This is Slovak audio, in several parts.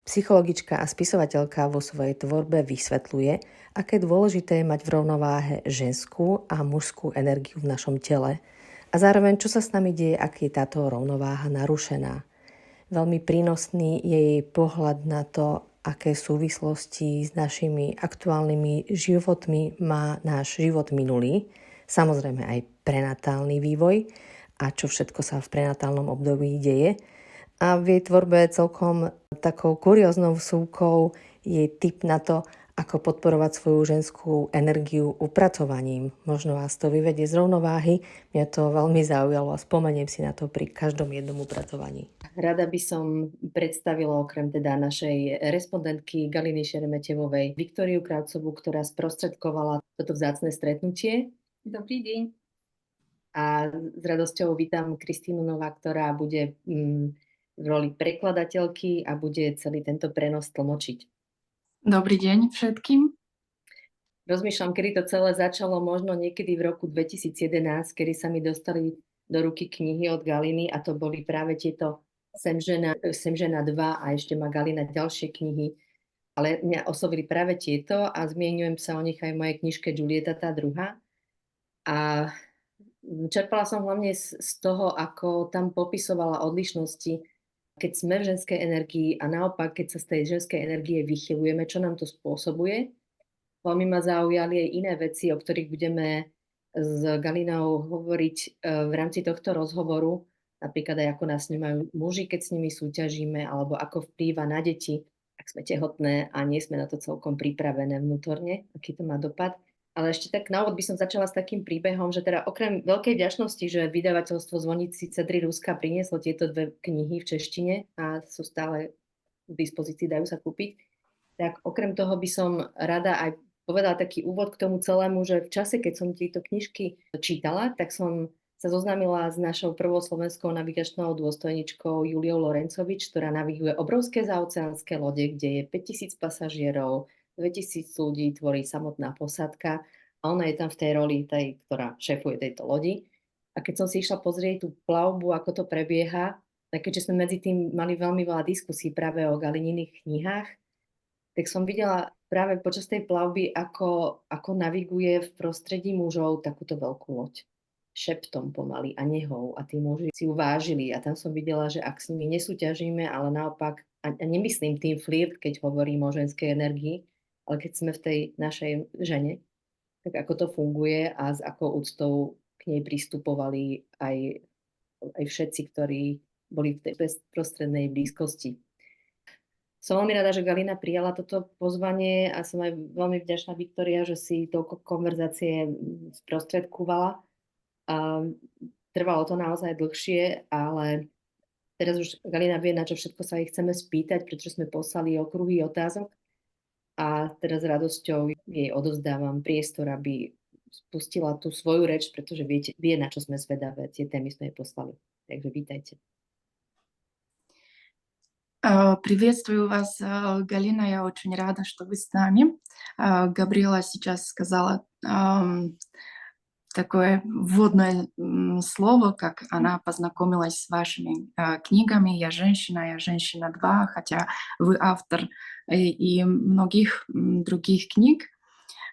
Psychologička a spisovateľka vo svojej tvorbe vysvetľuje, aké dôležité je mať v rovnováhe ženskú a mužskú energiu v našom tele a zároveň čo sa s nami deje, ak je táto rovnováha narušená. Veľmi prínosný je jej pohľad na to, aké súvislosti s našimi aktuálnymi životmi má náš život minulý, samozrejme aj prenatálny vývoj a čo všetko sa v prenatálnom období deje. A v jej tvorbe celkom takou kurióznou vsúkou je tip na to, ako podporovať svoju ženskú energiu upracovaním. Možno vás to vyvedie z rovnováhy. Mňa to veľmi zaujalo a spomeniem si na to pri každom jednom upracovaní. Rada by som predstavila okrem teda našej respondentky Galiny Šeremetevovej Viktóriu Kravcovú, ktorá sprostredkovala toto vzácne stretnutie. Dobrý deň. A s radosťou vítam Kristínu Nová, ktorá bude v roli prekladateľky a bude celý tento prenos tlmočiť. Dobrý deň všetkým. Rozmýšľam, kedy to celé začalo, možno niekedy v roku 2011, kedy sa mi dostali do ruky knihy od Galiny a to boli práve tieto Sem žena 2 a ešte má Galina ďalšie knihy. Ale mňa oslovili práve tieto a zmieňujem sa o nich aj v mojej knižke Julieta, tá druhá. A čerpala som hlavne z toho, ako tam popisovala odlišnosti, keď sme v ženskej energii a naopak, keď sa z tej ženskej energie vychylujeme, čo nám to spôsobuje. Veľmi ma zaujali aj iné veci, o ktorých budeme s Galinou hovoriť v rámci tohto rozhovoru, napríklad aj ako nás vnímajú muži, keď s nimi súťažíme, alebo ako vplýva na deti, ak sme tehotné a nie sme na to celkom pripravené vnútorne, aký to má dopad. Ale ešte tak na úvod by som začala s takým príbehom, že teda okrem veľkej vďačnosti, že vydavateľstvo Zvonici Cedry Ruska prinieslo tieto dve knihy v češtine a sú stále v dispozícii, dajú sa kúpiť, tak okrem toho by som rada aj povedala taký úvod k tomu celému, že v čase, keď som tieto knižky čítala, tak som sa zoznámila s našou prvou slovenskou navigačnou dôstojničkou Juliou Lorencovič, ktorá naviguje obrovské zaoceánske lode, kde je 5000 pasažierov, 2000 ľudí tvorí samotná posádka a ona je tam v tej roli, ktorá šéfuje tejto lodi. A keď som si išla pozrieť tú plavbu, ako to prebieha, tak keďže sme medzi tým mali veľmi veľa diskusí práve o Galininých knihách, tak som videla práve počas tej plavby, ako naviguje v prostredí mužov takúto veľkú loď. Šeptom pomaly a nehou a tí muži si ju vážili a tam som videla, že ak s nimi nesúťažíme, ale naopak, a nemyslím tým flirt, keď hovorím o ženskej energii, ale keď sme v tej našej žene, tak ako to funguje a s akou úctou k nej pristupovali aj všetci, ktorí boli v tej bezprostrednej blízkosti. Som veľmi rada, že Galina prijala toto pozvanie a som aj veľmi vďačná Viktória, že si toľko konverzácie sprostredkovala. Trvalo to naozaj dlhšie, ale teraz už Galina vie, na čo všetko sa jej chceme spýtať, pretože sme poslali okruhy otázok. A teraz s radosťou jej odovzdávam priestor, aby spustila tú svoju reč, pretože vie, na čo sme zvedavé. Tie témy sme jej poslali. Takže vítajte. Приветствую вас, Галина. Я очень рада, что вы с нами. Габриэла сейчас сказала такое вводное слово, как она познакомилась с вашими книгами «Я женщина 2», хотя вы автор и многих других книг.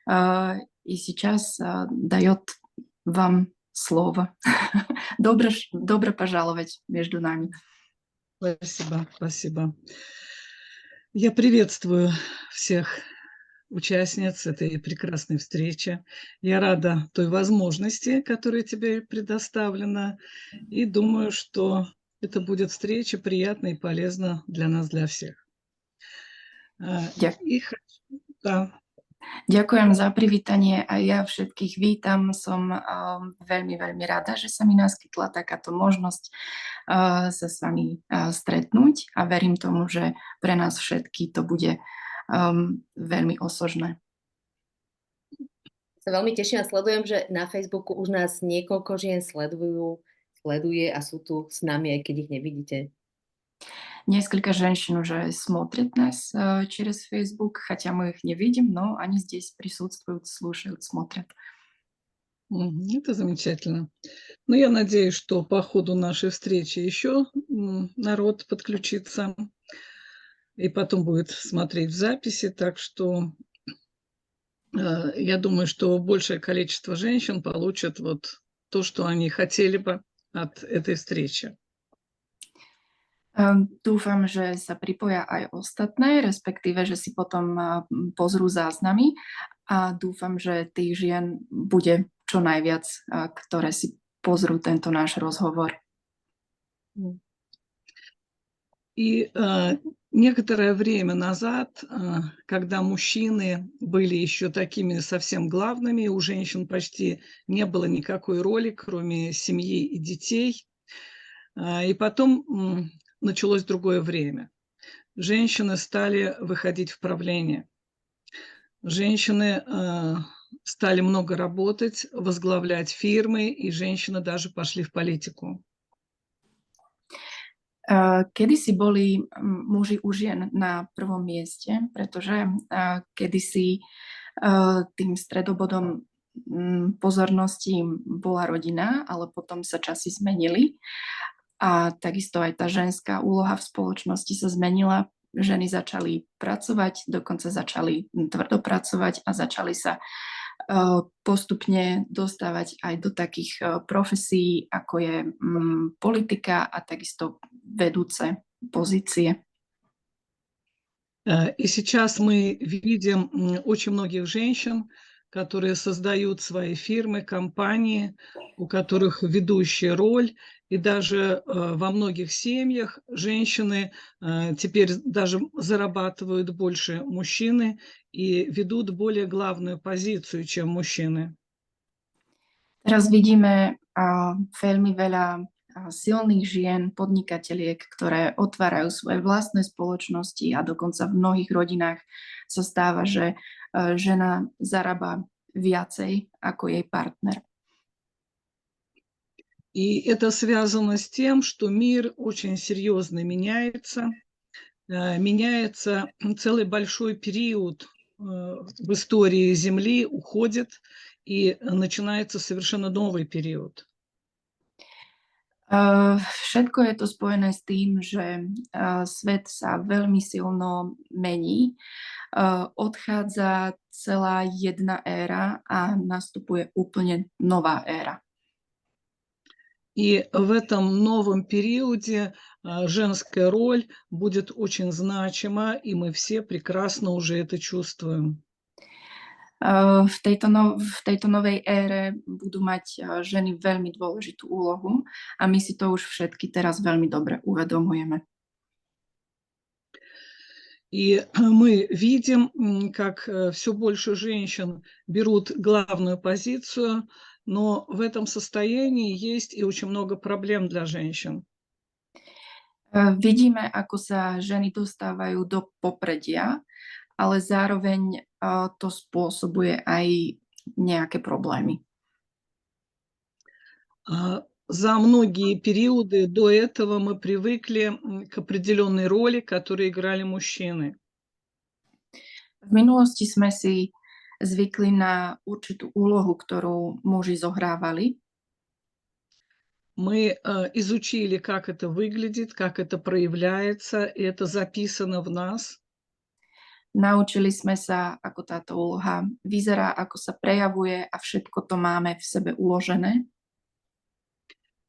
И сейчас дает вам слово. Добро пожаловать между нами. Спасибо. Я приветствую всех участниц этой прекрасной встречи. Я рада той возможности, которая тебе предоставлена, и думаю, что это будет встреча приятна и полезна для нас, для всех. Ďakujem za privítanie a ja všetkých vítam. Som veľmi rada, že sa mi naskytla takáto možnosť sa s vami stretnúť a verím tomu, že pre nás všetky to bude veľmi osožné. Sa veľmi teším a sledujem, že na Facebooku už nás niekoľko žien sleduje a sú tu s nami, aj keď ich nevidíte. Несколько женщин уже смотрят нас через Facebook, хотя мы их не видим, но они здесь присутствуют, слушают, смотрят. Это замечательно. Но я надеюсь, что по ходу нашей встречи еще народ подключится. и потом будет смотреть в записи. Так что я думаю, что большее количество женщин получат вот то, что они хотели бы от этой встречи. Dúfam, že sa pripoja aj ostatné, respektíve, že si potom pozrú záznamy a dúfam, že tých žien bude čo najviac, ktoré si pozrú tento náš rozhovor. И некоторое время назад, когда мужчины были еще такими совсем главными, у женщин почти не было никакой роли, кроме семьи и детей. И потом началось другое время. Женщины стали выходить в правление. Женщины стали много работать, возглавлять фирмы, и женщины даже пошли в политику. Kedysi boli muži u žien na prvom mieste, pretože kedysi tým stredobodom pozornosti bola rodina, ale potom sa časy zmenili a takisto aj tá ženská úloha v spoločnosti sa zmenila. Ženy začali pracovať, dokonca začali tvrdo pracovať a začali sa postupne dostávať aj do takých profesí, ako je politika a takisto ведутся позиции. И сейчас мы видим очень многих женщин, которые создают свои фирмы, компании, у которых ведущая роль. И даже во многих семьях женщины теперь даже зарабатывают больше мужчины и ведут более главную позицию, чем мужчины. Teraz vidíme veľmi veľa silných žien, podnikateliek, ktoré otvárajú svoje vlastné spoločnosti a dokonca v mnohých rodinách sa stáva, že žena zarába viacej ako jej partner. И это связано с тем, что мир очень серьезно меняется. Меняется целый большой период в истории Земли, уходит, и начинается совершенно новый период. Všetko je to spojené s tým, že svet sa veľmi silno mení. Odchádza celá jedna éra a nastupuje úplne nová éra. И в этом новом периоде женская роль будет очень значима, и мы все прекрасно уже это чувствуем. V tejto novej ére budú mať ženy veľmi dôležitú úlohu a my si to už všetky teraz veľmi dobre uvedomujeme. И мы видим, как все больше женщин берут главную позицию, но в этом состоянии есть и очень много проблем для женщин. Vidíme, ako sa ženy dostávajú do popredia, ale zároveň to spôsobuje aj nejaké problémy. За многие периоды до этого мы привыкли к определенной роли, которую играли мужчины. V minulosti sme si zvykli na určitú úlohu, ktorú muži zohrávali. Мы изучили, как это выглядит, как это проявляется, и это записано в нас. Naučili sme sa, ako táto úloha vyzerá, ako sa prejavuje a všetko to máme v sebe uložené.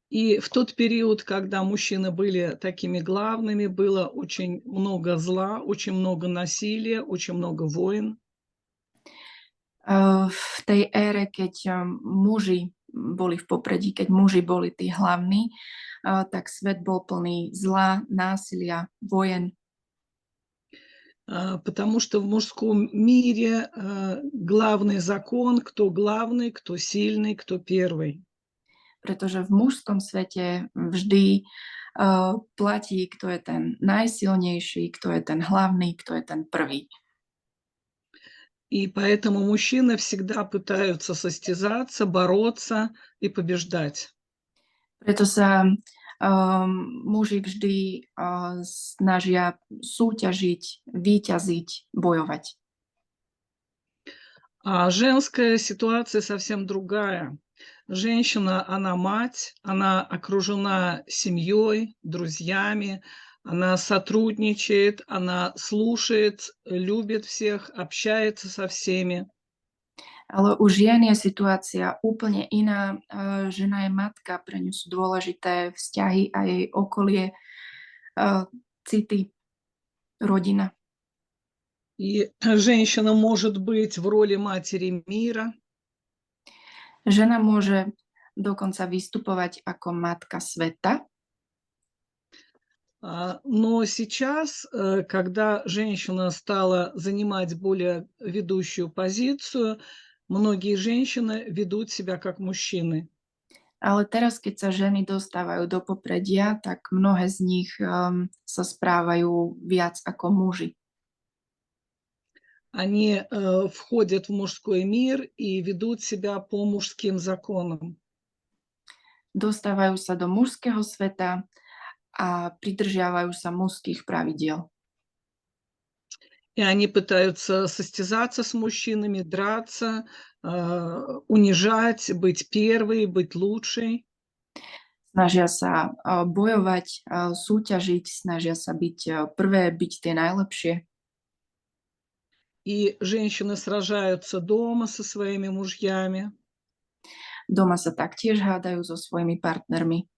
И в тот период, когда мужчины были такими главными, было очень много зла, очень много насилия, очень много войн. V tej ére, keď muži boli v popredí, keď muži boli tí hlavní, tak svet bol plný zla, násilia, vojen. Потому что в мужском мире главный закон, кто главный, кто сильный, кто первый. Pretože v mužskom svete vždy platí, kto je ten najsilnejší, kto je ten hlavný, kto je ten prvý. И поэтому мужчины всегда пытаются состязаться, бороться и побеждать. Preto sa muži vždy snažia súťažiť, víťaziť, bojovať. А женская ситуация совсем другая. Женщина, она мать, она окружена семьей, друзьями, Она сотрудничает, она слушает, любит всех, общается со всеми. Ale u žien je situácia úplne iná. Žena je matka, pre ňu sú dôležité vzťahy a jej okolie, city, rodina. И женщина может быть в роли матери мира, Žena môže dokonca vystupovať ako matka sveta, но сейчас, когда женщина стала занимать более ведущую позицию, многие женщины ведут себя как мужчины. ale teraz, keď sa ženy dostávajú do popredia, tak mnohé z nich sa správajú viac ako muži. Они входят в мужской мир и ведут себя по мужским законам. Dostávajú sa do mužského sveta a pridržiavajú sa mužských pravidiel. И они пытаются состязаться с мужчинами, драться, унижать, быть первой, быть лучшей. Snažia sa bojovať, súťažiť, snažia sa byť prvé, byť tie najlepšie. И женщины сражаются дома со своими мужьями. Doma sa taktiež hádajú so svojimi partnermi.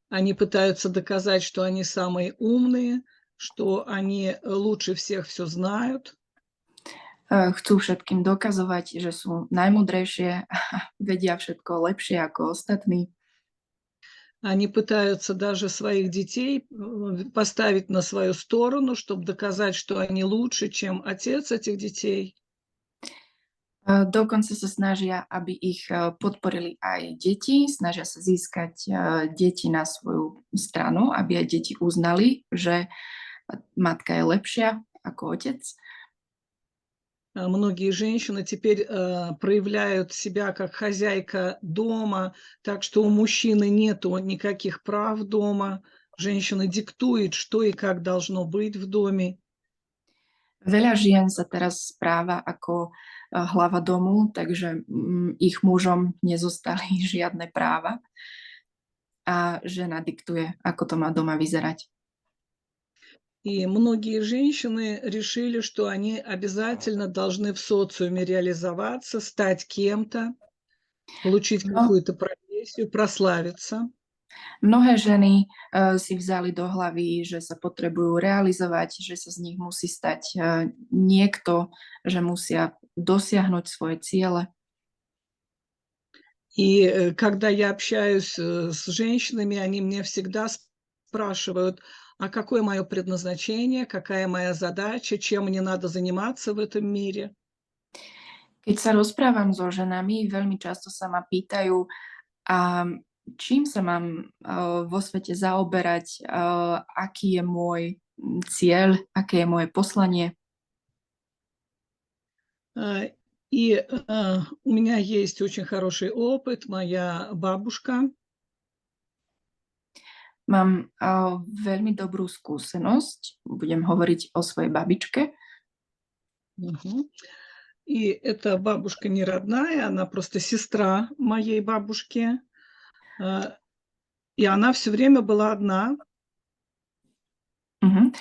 Они пытаются доказать, что они самые умные, что они лучше всех все знают. Chcú všetkým dokazovať, že sú najmudrejšie a vedia všetko lepšie ako ostatní. Они пытаются даже своих детей поставить на свою сторону, чтобы доказать, что они лучше, чем отец этих детей. Dokonca sa snažia, aby ich podporili aj deti, snažia sa získať deti na svoju stranu, aby aj deti uznali, že matka je lepšia ako otec. Многие женщины теперь проявляют себя как хозяйка дома, так что у мужчины нету никаких прав дома. Женщина диктует, что и как должно быть в доме. Veľa žien sa teraz správa ako hlava domu, takže ich mužom nezostali žiadne práva a žena diktuje, ako to má doma vyzerať. И многие женщины решили, что они обязательно должны в социуме реализоваться, стать кем-то, получить No, какую-то профессию, прославиться. mnohé ženy si vzali do hlavy, že sa potrebujú realizovať, že sa z nich musí stať niekto, že musia dosiahnuť svoje ciele. И когда я общаюсь с женщинами, они мне всегда спрашивают, а какое мое предназначение, какая моя задача, чем мне надо заниматься в этом мире. Keď sa rozprávam so ženami, veľmi často sa ma pýtajú, čím sa mám vo svete zaoberať, aký je môj cieľ, aké je moje poslanie. И у меня есть очень хороший опыт. Моя бабушка, Mám veľmi dobrú skúsenosť, budem hovoriť o svojej babičke. мгм, и эта бабушка не родная, она просто сестра моей бабушки. А, И она все время была одна. Mhm.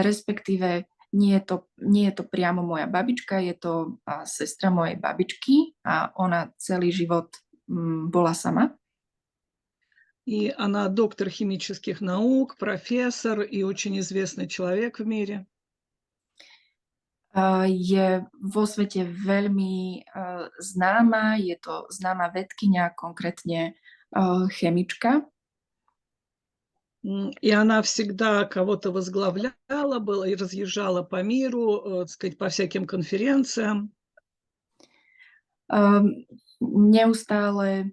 Respektíve nie je to priamo moja babička, je to sestra mojej babičky a ona celý život bola sama. И она доктор химических наук, профессор и очень известный человек в мире. Je vo svete veľmi známa, je to známa vedkyňa, konkrétne chemička. И она всегда кого-то возглавляла, была и разъезжала по миру, так сказать, по всяким конференциям. Neustále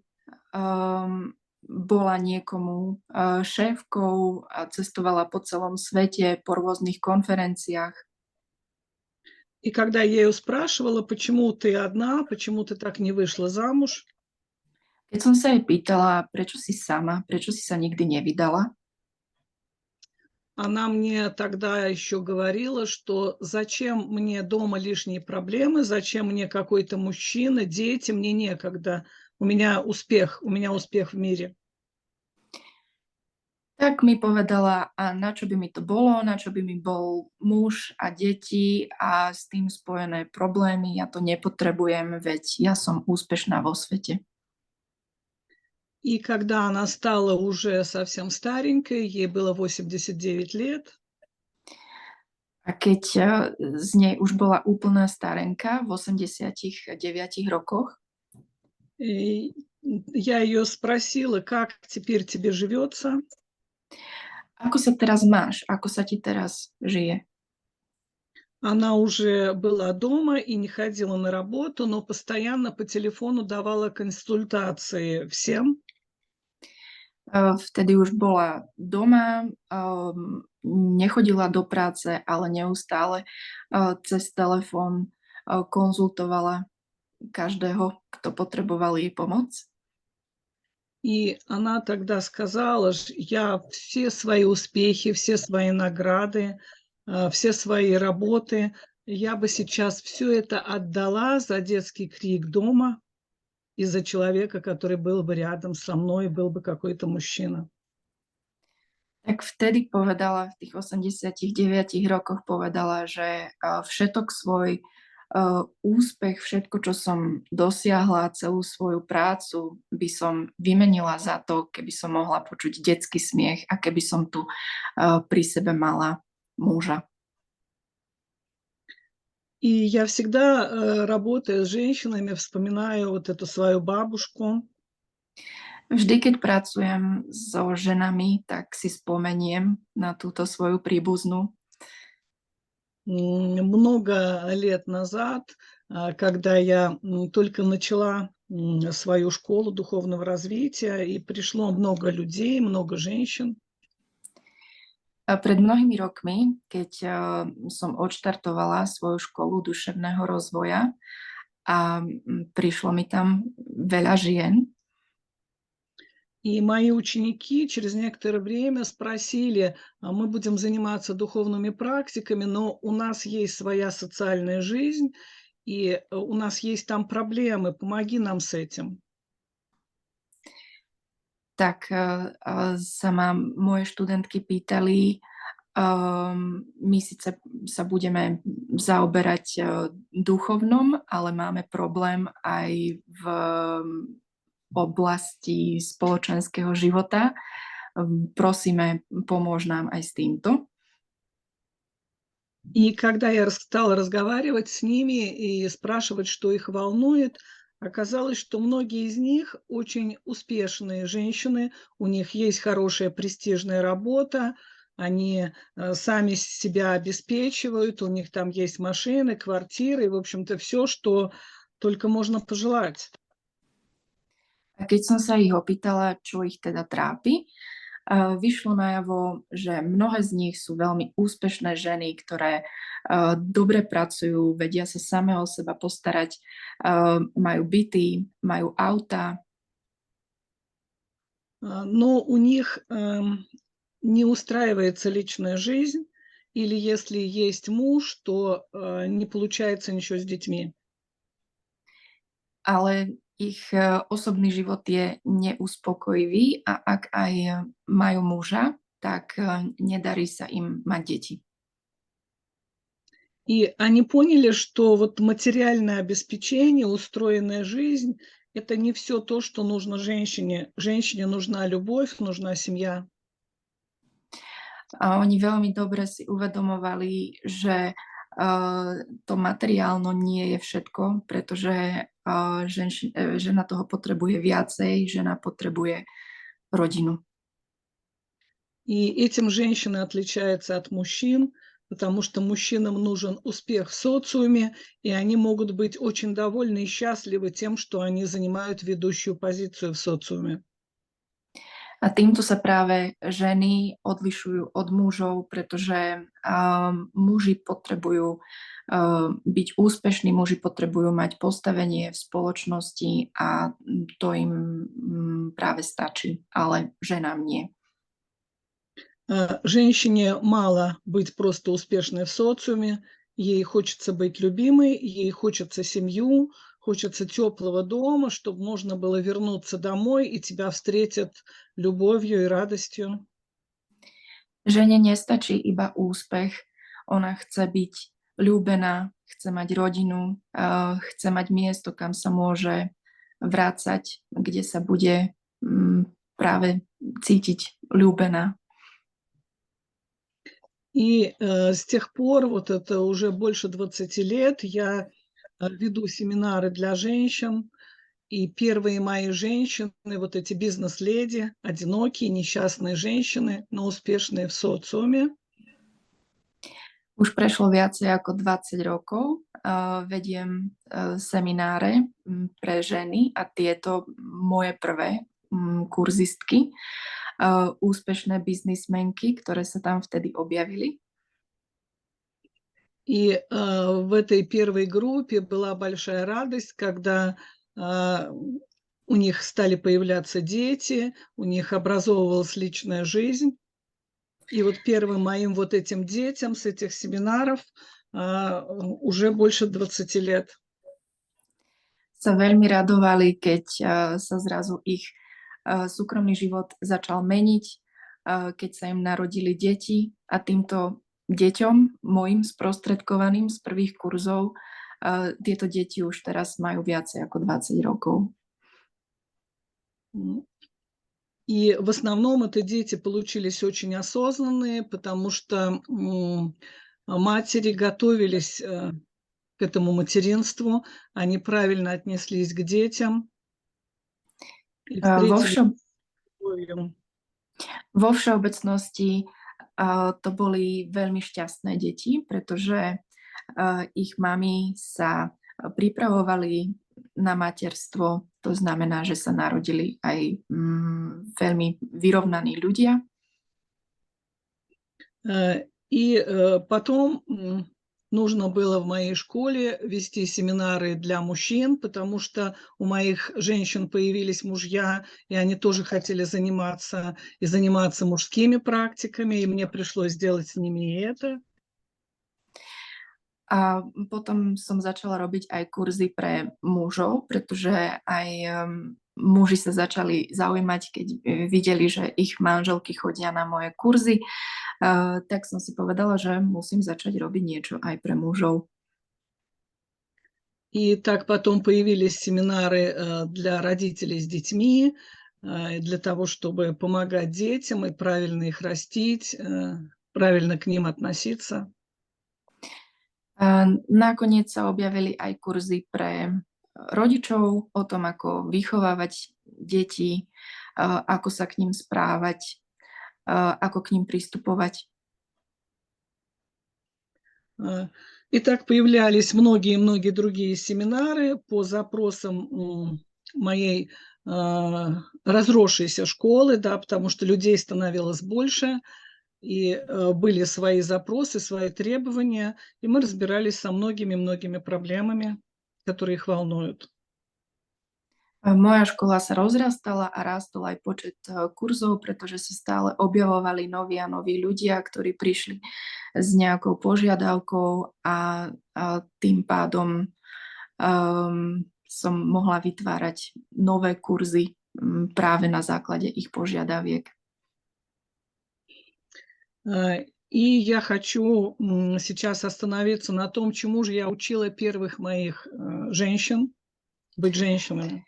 bola niekomu šéfkou a cestovala po celom svete, po rôznych konferenciách. И когда я ее спрашивала, почему ты одна, почему ты так не вышла замуж, Keď som sa jej pýtala, prečo si sama, prečo si sa nikdy nevydala, она мне тогда еще говорила, что зачем мне дома лишние проблемы, зачем мне какой-то мужчина, дети, мне некогда. У меня успех в мире. Tak mi povedala, a na čo by mi to bolo, na čo by mi bol muž a deti a s tým spojené problémy. Ja to nepotrebujem, veď ja som úspešná vo svete. И когда она стала уже совсем старенькой, ей было 89 лет, A keď z nej už bola úplná starenka v 89 rokoch, и я ее спросила, как теперь тебе живется. ako sa teraz máš, ako sa ti teraz žije? Она уже была дома и не ходила на работу, но постоянно по телефону давала консультации всем. Vtedy už bola doma, nechodila do práce, ale neustále cez telefón konzultovala každého, kto potreboval jej pomoc. И она тогда сказала, я все свои успехи, все свои награды, все свои работы, я бы сейчас все это отдала за детский крик дома и за человека, который был бы рядом со мной, был бы какой-то мужчина. Tak vtedy povedala, v tých 89 rokoch povedala, že všetok svoj úspech, všetko, čo som dosiahla, celú svoju prácu by som vymenila za to, keby som mohla počuť detský smiech a keby som tu pri sebe mala muža. И я всегда, работая с женщинами, вспоминаю вот эту свою бабушку. Vždy, keď pracujem so ženami, tak si spomeniem na túto svoju príbuznú. Много лет назад, когда я только начала свою школу духовного развития, и пришло много людей, много женщин. A pred mnohými rokmi, keď som odštartovala svoju školu duševného rozvoja a prišlo mi tam veľa žien, И мои ученики через некоторое время спросили, мы будем заниматься духовными практиками, но у нас есть своя социальная жизнь, и у нас есть там проблемы, помоги нам с этим. tak sa ma moje študentky pýtali, my síce sa budeme zaoberať duchovnom, ale máme problém aj v oblasti spoločenského života. Prosíme, pomôž nám aj s týmto. И когда я стала разговаривать с ними и спрашивать, что их волнует, оказалось, что многие из них очень успешные женщины, у них есть хорошая престижная работа, они сами себя обеспечивают, у них там есть машины, квартиры, и, в общем-то, все, что только можно пожелать. A keď som sa ich opýtala, čo ich teda trápi, vyšlo najavo, že mnohé z nich sú veľmi úspešné ženy, ktoré dobre pracujú, vedia sa same o seba postarať, majú byty, majú auta. Но у них не устраивается личная жизнь, или если есть муж, то не получается ничего с детьми. Ale ich osobný život je neuspokojivý a ak aj majú muža, tak nedarí sa im mať deti. И они поняли, что вот материальное обеспечение, устроенная жизнь — это не все то, что нужно женщине. Женщине нужна любовь, нужна семья. A oni veľmi dobre si uvedomovali, že to materiálno nie je všetko, pretože žena toho potrebuje viacej, žena potrebuje rodinu. И этим женщины отличаются от мужчин, потому что мужчинам нужен успех в социуме, и они могут быть очень довольны и счастливы тем, что они занимают ведущую позицию в социуме. A týmto sa práve ženy odlišujú od mužov, pretože muži potrebujú byť úspešní, muži potrebujú mať postavenie v spoločnosti a to im práve stačí, ale ženám nie. Женщине мало быть просто успешной в социуме, ей хочется быть любимой, ей хочется семью, хочется теплого дома, чтобы можно было вернуться домой, и тебя встретят любовью и радостью. Žene nestačí iba úspech, ona chce byť ľúbená, chce mať rodinu, chce mať miesto, kam sa môže vrácať, kde sa bude práve cítiť ľúbená. И с тех пор, вот это уже больше 20 лет, я веду семинары для женщин. И первые мои женщины, вот эти бизнес-леди, одинокие, несчастные женщины, но успешные в социуме. Už prešlo viacej ako 20 rokov. Vediem semináre pre ženy a tieto moje prvé kurzistky, úspešné biznismenky, ktoré sa tam vtedy objavili. И в этой первой группе была большая радость, когда у них стали появляться дети, у них образовывалась личная жизнь. И вот первым моим вот этим детям с этих семинаров уже больше 20 лет. Sa veľmi radovali, keď sa zrazu ich súkromný život začal meniť, keď sa im narodili deti a týmto deťom, mojim sprostredkovaným z prvých kurzov, tieto deti už teraz majú viacej ako 20 rokov. И в основном это дети получились очень осознанные, потому что матери готовились к этому материнству, они правильно отнеслись к детям и встретили любовью. Vo všeobecnosti to boli veľmi šťastné deti, pretože ich mami sa pripravovali na materstvo. To znamená, že sa narodili aj veľmi vyrovnaní ľudia. И потом нужно было в моей школе вести семинары для мужчин, потому что у моих женщин появились мужья, и они тоже хотели заниматься мужскими практиками, и мне пришлось сделать с ними и это. A potom som začala robiť aj kurzy pre mužov, pretože aj muži sa začali zaujímať, keď videli, že ich manželky chodia na moje kurzy, tak som si povedala, že musím začať robiť niečo aj pre mužov. И так потом появились семинары для родителей с детьми, для того, чтобы помогать детям и правильно их растить, правильно к ним относиться. Nakoniec sa objavili aj kurzy pre rodičov o tom, ako vychovávať deti, ako sa k ním správať, ako k ním pristupovať. И так появлялись многие-многие другие семинары по запросам моей разросшейся школы, да, потому что людей становилось больше, и были свои запросы, свои требования, и мы разбирались со многими-многими проблемами, которые их волнуют. Moja škola sa rozrastala a rástol aj počet kurzov, pretože sa stále objavovali noví a noví ľudia, ktorí prišli s nejakou požiadavkou a tým pádom som mohla vytvárať nové kurzy práve na základe ich požiadaviek. И я хочу сейчас остановиться на том, чему же я учила первых моих женщин, быть женщинами.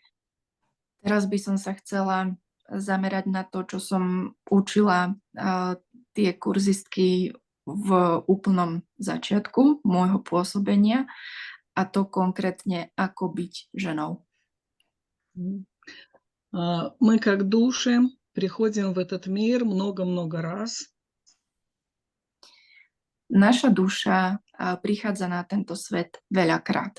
Teraz by som sa chcela zamerať na to, čo som učila tie kurzistky v úplnom začiatku môjho pôsobenia, a to konkrétne, ako byť ženou. Мы как души приходим в этот мир много-много раз. Naša duša prichádza na tento svet veľakrát.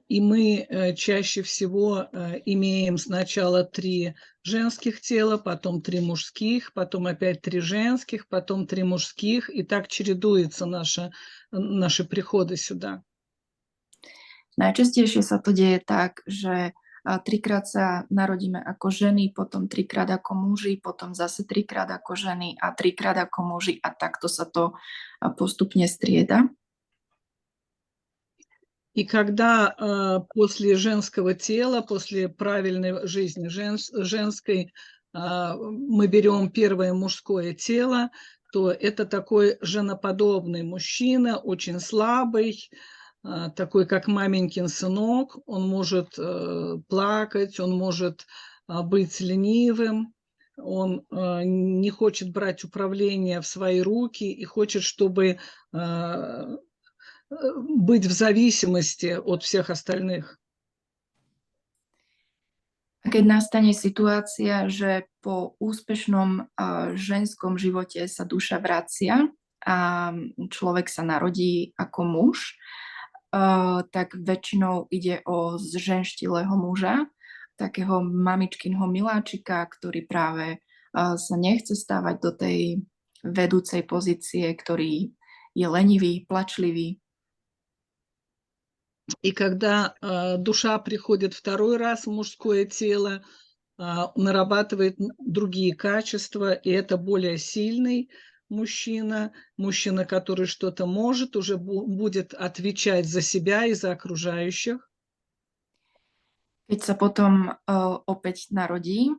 И мы чаще всего имеем сначала 3 женских тела, потом 3 мужских, потом опять 3 женских, потом 3 мужских, и так чередуются наши приходы сюда. Najčastejšie sa to deje tak, že 3-krát sa narodíme ako ženy, potom 3-krát ako muži, potom zase 3-krát ako ženy a 3-krát ako muži, a takto sa to postupne strieda. И когда после женского тела, после правильной жизни женской мы берем первое мужское тело, то это такой женоподобный мужчина, очень слабый, такой как маменькин сынок. Он может плакать, он может быть ленивым, он не хочет брать управление в свои руки и хочет, чтобы быть в зависимости от всех остальных. A keď nastane situácia, že po úspešnom ženskom živote sa duša vracia a človek sa narodí ako muž, tak väčšinou ide o zženštilého muža, takého mamičkinho miláčika, ktorý práve sa nechce stávať do tej vedúcej pozície, ktorý je lenivý, plačlivý. И когда душа приходит второй раз в мужское тело, нарабатывает другие качества, и это более сильный мужчина, мужчина, который что-то может, уже будет отвечать за себя и за окружающих. Keď sa potom opäť narodí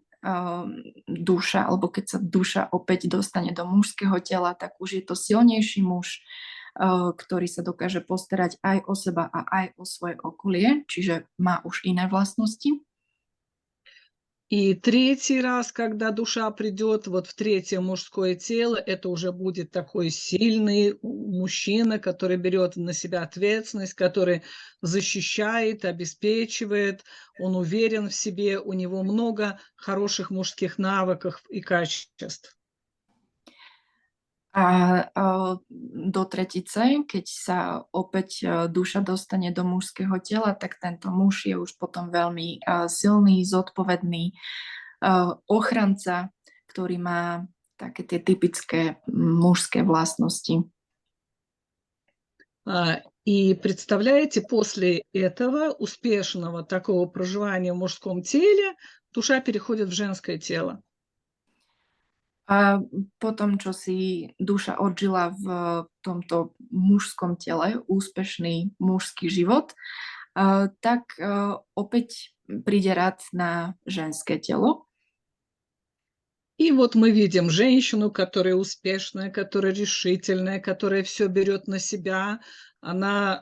duša, alebo keď sa duša opäť dostane do mužského tela, tak už je to silnejší muž, ktorý sa dokáže postarať aj o seba a aj o svoje okolie, čiže má už iné vlastnosti. И третий раз, когда душа придет вот в третье мужское тело, это уже будет такой сильный мужчина, который берет на себя ответственность, который защищает, обеспечивает, он уверен в себе, у него много хороших мужских навыков и качеств. A do tretice, keď sa opäť duša dostane do mužského tela, tak tento muž je už potom veľmi silný, zodpovedný ochranca, ktorý má také tie typické mužské vlastnosti. И представляете, после этого успешного такого проживания в мужском теле душа переходит в женское тело. A potom, čo si duša odžila v tomto mužskom tele, úspešný mužský život, tak opäť príde rád na ženské telo. И вот мы видим женщину, которая успешная, которая решительная, которая все берет на себя. Она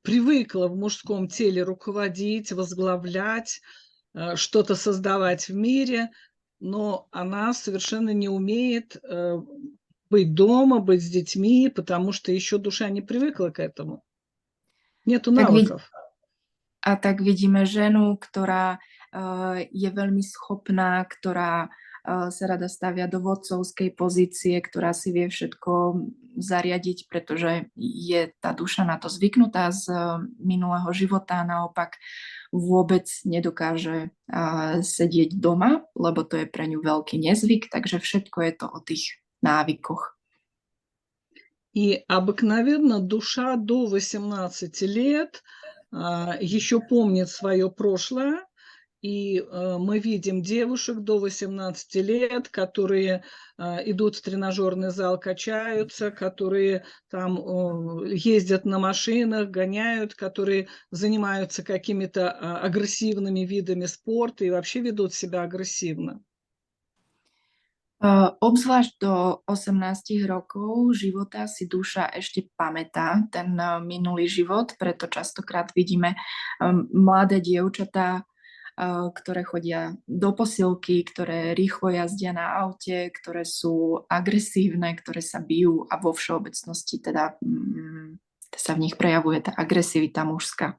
привыкла в мужском теле руководить, возглавлять, что-то создавать в мире, но она совершенно не умеет быть дома, быть с детьми, потому что еще душа не привыкла к этому. Нету навыков. A tak vidíme ženu, ktorá je veľmi schopná, ktorá sa rada stavia do vodcovskej pozície, ktorá si vie všetko zariadiť, pretože je tá duša na to zvyknutá z minulého života, naopak vôbec nedokáže sedieť doma, lebo to je pre ňu veľký nezvyk, takže všetko je to o tých návykoch. И обыкновенно душа до 18 лет еще помнит свое прошлое, и мы видим девушек до 18 лет, которые идут в тренажерный зал, качаются, которые там ездят на машинах, гоняют, которые занимаются какими-то агрессивными видами спорта и вообще ведут себя агрессивно. Obzvlášť do 18 rokov života si duša ešte pamätá ten minulý život, preto častokrát vidíme mladé dievčatá, ktoré chodia do posilky, ktoré rýchlo jazdia na aute, ktoré sú agresívne, ktoré sa bijú a vo všeobecnosti teda sa v nich prejavuje tá agresivita mužská.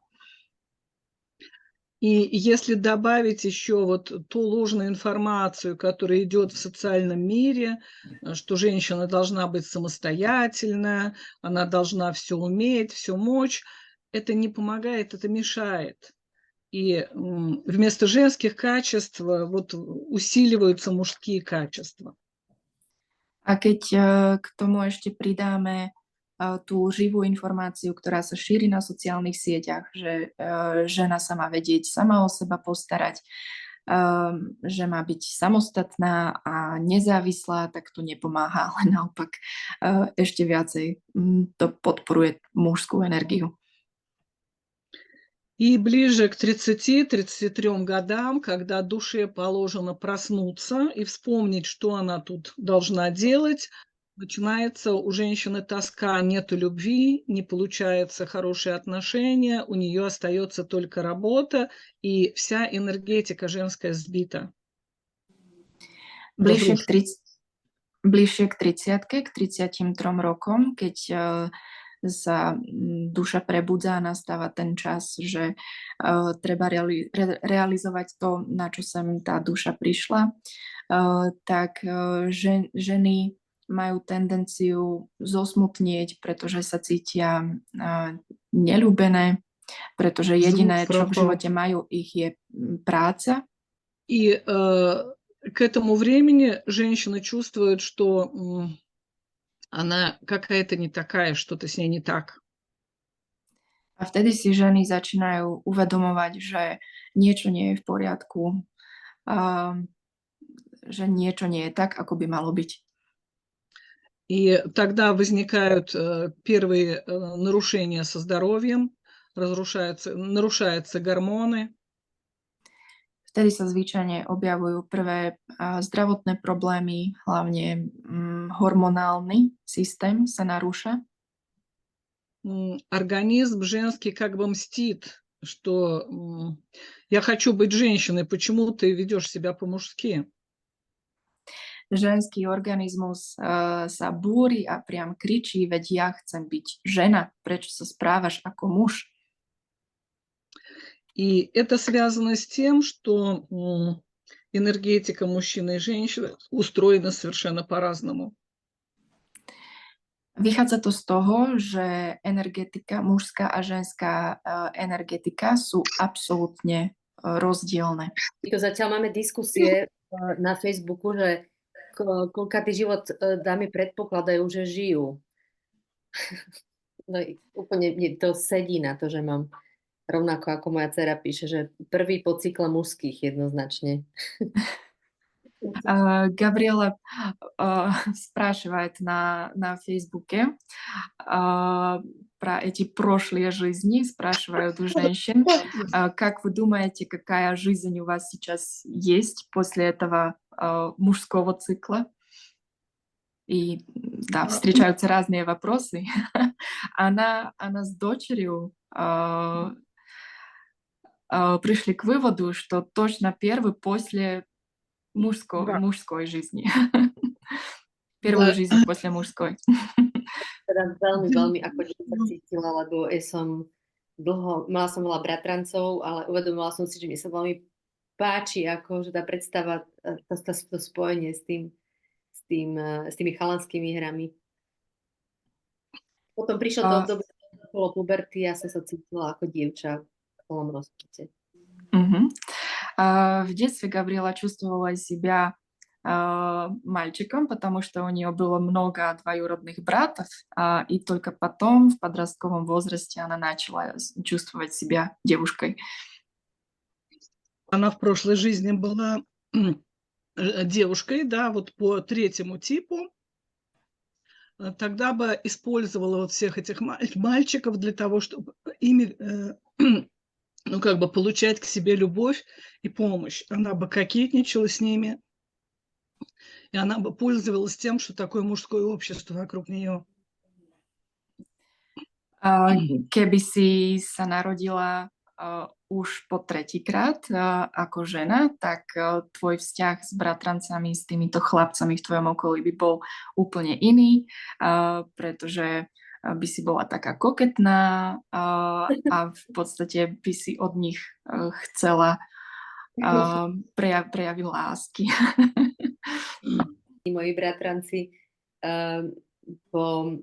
И если добавить еще вот ту ложную информацию, которая идет в социальном мире, что женщина должна быть самостоятельная, она должна все уметь, все мочь, это не помогает, это мешает. И вместо женских качеств вот усиливаются мужские качества. A keď k tomu ešte pridáme tú živú informáciu, ktorá sa šíri na sociálnych sieťach, že žena sa má vedieť sama o seba postarať, že má byť samostatná a nezávislá, tak to nepomáha, ale naopak ešte viacej to podporuje mužskú energiu. И ближе к 30-33 годам, когда душе положено проснуться и вспомнить, что она тут должна делать, начинается у женщины тоска, нету любви, не получается хорошие отношения, у нее остается только работа, и вся энергетика женская сбита, Bližšie k, разрушена. 30, bližšie k 30, k 33 rokom, keď sa duša prebudza a nastáva ten čas, že treba realizovať to, na čo sem tá duša prišla, tak ženy majú tendenciu zosmutnieť, pretože sa cítia neľúbené, pretože Звук jediné, čo v пропал. živote majú, ich je práca. И к этому времени женщина чувствует, что она какая-то не такая, что-то с ней не так. A vtedy si ženy začínajú uvedomovať, že niečo nie je v poriadku, že niečo nie je tak, ako by malo byť. И тогда возникают первые нарушения со здоровьем, нарушаются гормоны. Vtedy sa zvyčajne objavujú prvé zdravotné problémy, hlavne hormonálny systém sa narúša. Организм женский как бы мстит, что я хочу быть женщиной, почему ты ведешь себя по-мужски? Ženský organizmus sa búri a priam kričí, veď ja chcem byť žena, prečo sa správaš ako muž? И это связано с тем, что энергетика мужчины и женщины устроена совершенно по-разному. Vychádza to z toho, že energetika, mužská a ženská energetika sú absolútne rozdielne. My to zatiaľ máme diskusie na Facebooku, že koľkatý život dámy predpokladajú, že žijú. No, úplne to sedí na to, že mám rovnako ako moja dcera píše, že prvý po cykle mužských jednoznačne. Габриэла спрашивает на Фейсбуке про эти прошлые жизни, спрашивают у женщин, как вы думаете, какая жизнь у вас сейчас есть после этого мужского цикла? И да, встречаются разные вопросы. Она с дочерью пришли к выводу, что точно первый после мужской жизни. Первую жизнь после мужской. Teda veľmi, veľmi ako sa cítila, lebo mala som veľa bratrancov, ale uvedomila som si, že mi sa veľmi páči, ako že tá predstava, to spojenie s tými chalanskými hrami. Potom prišlo to obdobie okolo puberty a som sa cítila ako dievča v celom rozpite. В детстве Габриэла чувствовала себя мальчиком, потому что у нее было много двоюродных братов, и только потом, в подростковом возрасте, она начала чувствовать себя девушкой. Она в прошлой жизни была девушкой, да, вот по третьему типу. Тогда бы использовала вот всех этих мальчиков для того, чтобы ими ну, как бы получать к себе любовь и помощь. Она бы кокетничала с ними, и она бы пользовалась тем, что такое мужское общество вокруг нее. Keby si sa narodila už po tretíkrát ako žena, tak tvoj vzťah s bratrancami, s týmito chlapcami v tvojom okolí by bol úplne iný, pretože by si bola taká koketná a v podstate by si od nich chcela prejaviť lásky. Moji bratranci po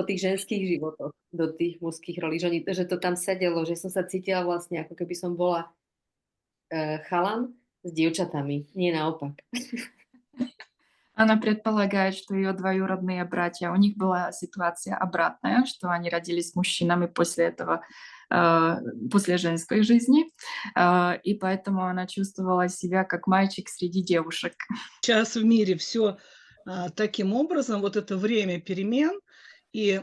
tých ženských životoch do tých mužských rolí, že to tam sedelo, že som sa cítila vlastne ako keby som bola chalan s dievčatami, nie naopak. Она предполагает, что ее двоюродные братья, у них была ситуация обратная, что они родились мужчинами после этого, после женской жизни, и поэтому она чувствовала себя как мальчик среди девушек. Сейчас в мире все таким образом, вот это время перемен, и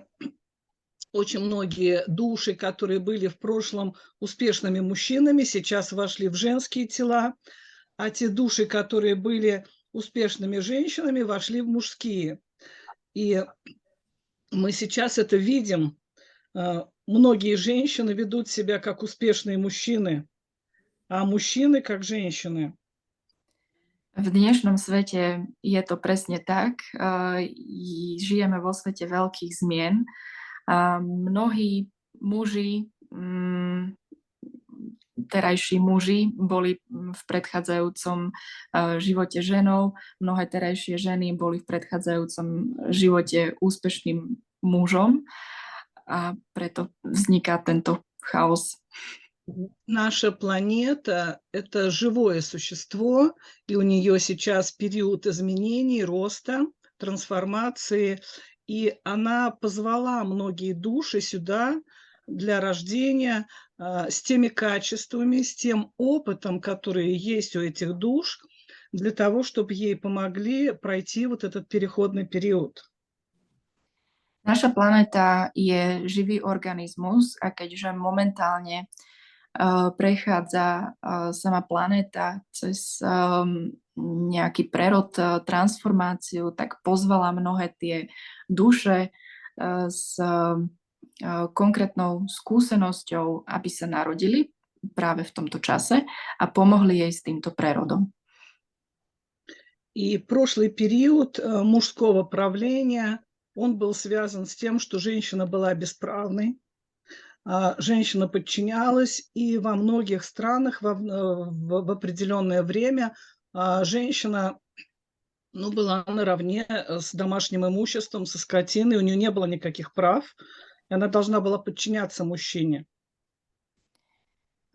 Очень многие души, которые были в прошлом успешными мужчинами, сейчас вошли в женские тела, а те души, которые были успешными женщинами, вошли в мужские. И мы сейчас это видим. Многие женщины ведут себя как успешные мужчины, а мужчины как женщины. V dnešnom svete je to presne tak. Žijeme vo svete veľkých zmien. A mnohí muži, terajší muži boli v predchádzajúcom živote ženou, mnohé terajšie ženy boli v predchádzajúcom živote úspešným mužom a preto vzniká tento chaos. Наша планета – это живое существо, и у нее сейчас период изменений, роста, трансформации, и она позвала многие души сюда для рождения с теми качествами, с тем опытом, которые есть у этих душ, для того, чтобы ей помогли пройти вот этот переходный период. Naša planéta je živý organizmus a keďže momentálne prechádza sama planéta cez nejaký prerod, transformáciu, tak pozvala mnohé tie duše s konkrétnou skúsenosťou, aby sa narodili práve v tomto čase a pomohli jej s týmto prerodom. И прошлый период мужского правления, он был связан с тем, что женщина была бесправной, женщина подчинялась, и во многих странах в определенное время женщина была наравне с домашним имуществом, со скотиной, у нее не было никаких прав, и она должна была подчиняться мужчине.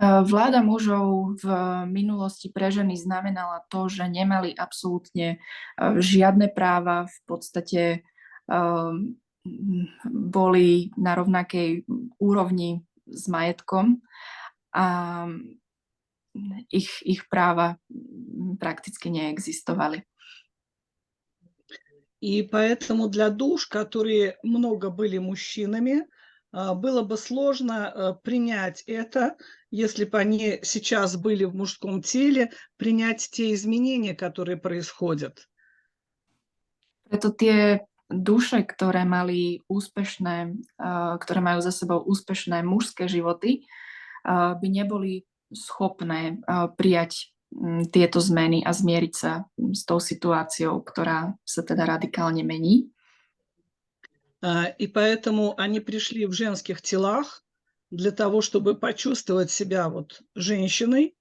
Vláda mužov v minulosti pre ženy znamenala to, že nemali absolútne žiadne práva, v podstate boli na rovnakej úrovni s majetkom a ich práva prakticky neexistovali. И поэтому для душ, которые много были мужчинами, было бы сложно принять это, если бы они сейчас были в мужском теле, принять те изменения, которые происходят. Preto tie duše, ktoré mali úspešné, ktoré majú za sebou úspešné mužské životy, by neboli schopné prijať tieto zmeny a zmieriť sa s tou situáciou, ktorá sa teda radikálne mení. И поэтому они пришли в женских телах для того, чтобы почувствовать себя вот женщиной.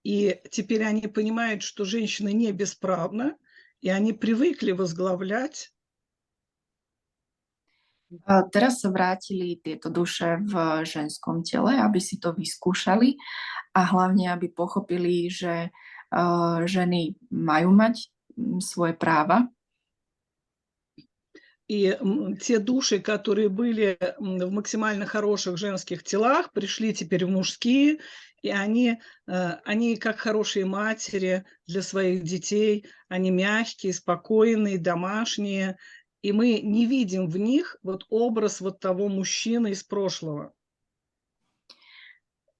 И теперь они понимают, что женщина не бесправна, и они привыкли возглавлять. Teraz sa vrátili tieto duše v ženskom tele, aby si to vyskúšali a hlavne, aby pochopili, že ženy majú mať svoje práva. И те души, которые были в максимально хороших женских телах, пришли теперь в мужские, и они как хорошие матери для своих детей, они мягкие, спокойные, домашние, и мы не видим в них вот образ вот того мужчины из прошлого.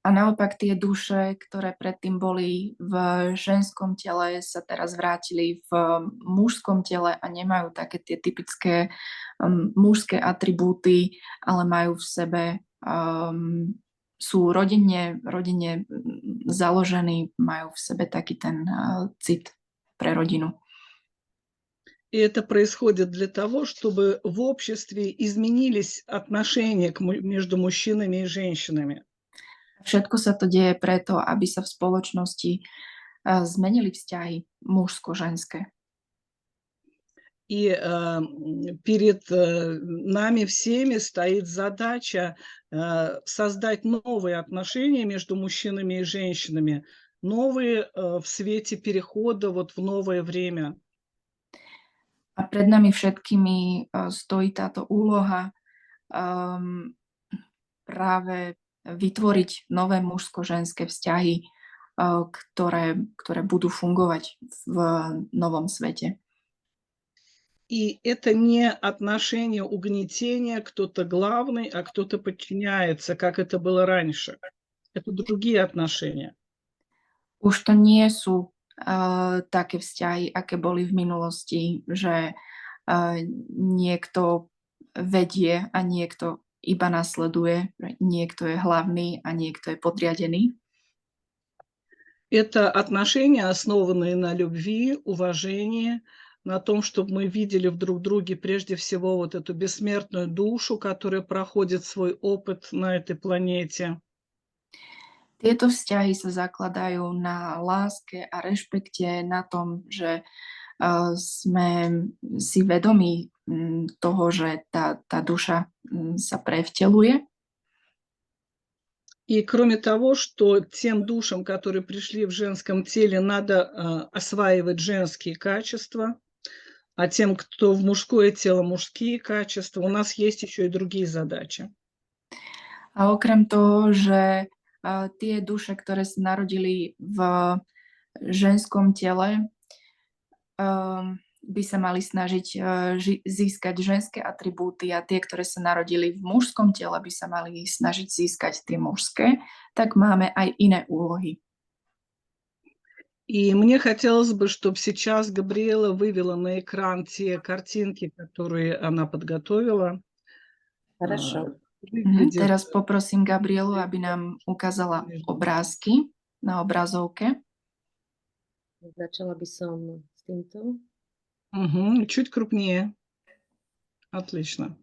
A naopak tie duše, ktoré predtým boli v ženskom tele, sa teraz vrátili v mužskom tele a nemajú také tie typické mužské atribúty, ale majú v sebe, sú rodinne založení, majú v sebe taký ten cit pre rodinu. И это происходит для того, чтобы в обществе изменились отношения между мужчинами и женщинами. Všetko sa to deje preto, aby sa v spoločnosti zmenili vzťahy mužsko-ženské. И перед нами всеми стоит задача создать новые отношения между мужчинами и женщинами, новые в свете перехода вот в новое время. A pred nami všetkými stojí táto úloha práve vytvoriť nové mužsko-ženské vzťahy, ktoré budú fungovať v novom svete. И это не отношение угнетения, кто-то главный, а кто-то подчиняется, как это было раньше. Это другие отношения. Už to nie sú také vzťahy, aké boli v minulosti, že niekto vedie a niekto iba nasleduje, že niekto je hlavný a niekto je podriadený. Это отношения, основанные на любви, уважении, на том, чтобы мы видели в друг друге прежде всего вот эту бессмертную душу, которая проходит свой опыт на этой планете. Tieto vzťahy sa zakladajú na láske a rešpekte, na tom, že sme si vedomí toho, že tá duša sa prevteľuje. И кроме того, что тем душам, которые пришли в женском теле, надо осваивать женские качества, а тем, кто в мужское тело, мужские качества, у нас есть еще и другие задачи. A okrem toho, že tie duše, ktoré sa narodili v ženskom tele, by sa mali snažiť získať ženské atribúty a tie, ktoré sa narodili v mužskom tele, by sa mali snažiť získať tie mužské, tak máme aj iné úlohy. И мне хотелось бы, чтобы сейчас Габриэла вывела на экран те картинки, которые она подготовила. Хорошо. Выглядит Teraz poprosím Gabrielu, aby nám ukázala obrázky na obrazovke. Začala by som s týmto. чуть крупнее. Отлично.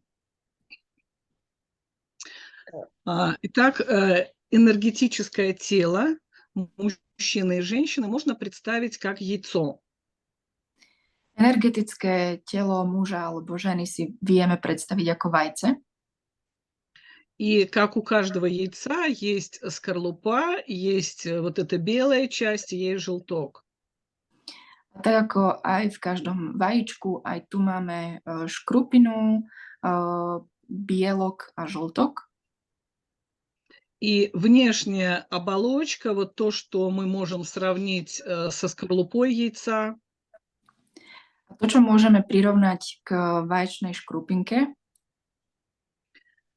Итак, энергетическое тело мужчины и женщины можно представить как яйцо. Energetické telo muža alebo ženy si vieme predstaviť ako vajce. И как у каждого яйца есть скорлупа, есть вот эта белая часть, и есть желток. A tak ako aj v každom vajíčku, aj tu máme škrupinu, bielok a žltok. И внешняя оболочка, вот то, что мы можем сравнить со скорлупой яйца, A to, čo môžeme prirovnať k vaječnej škrupinke,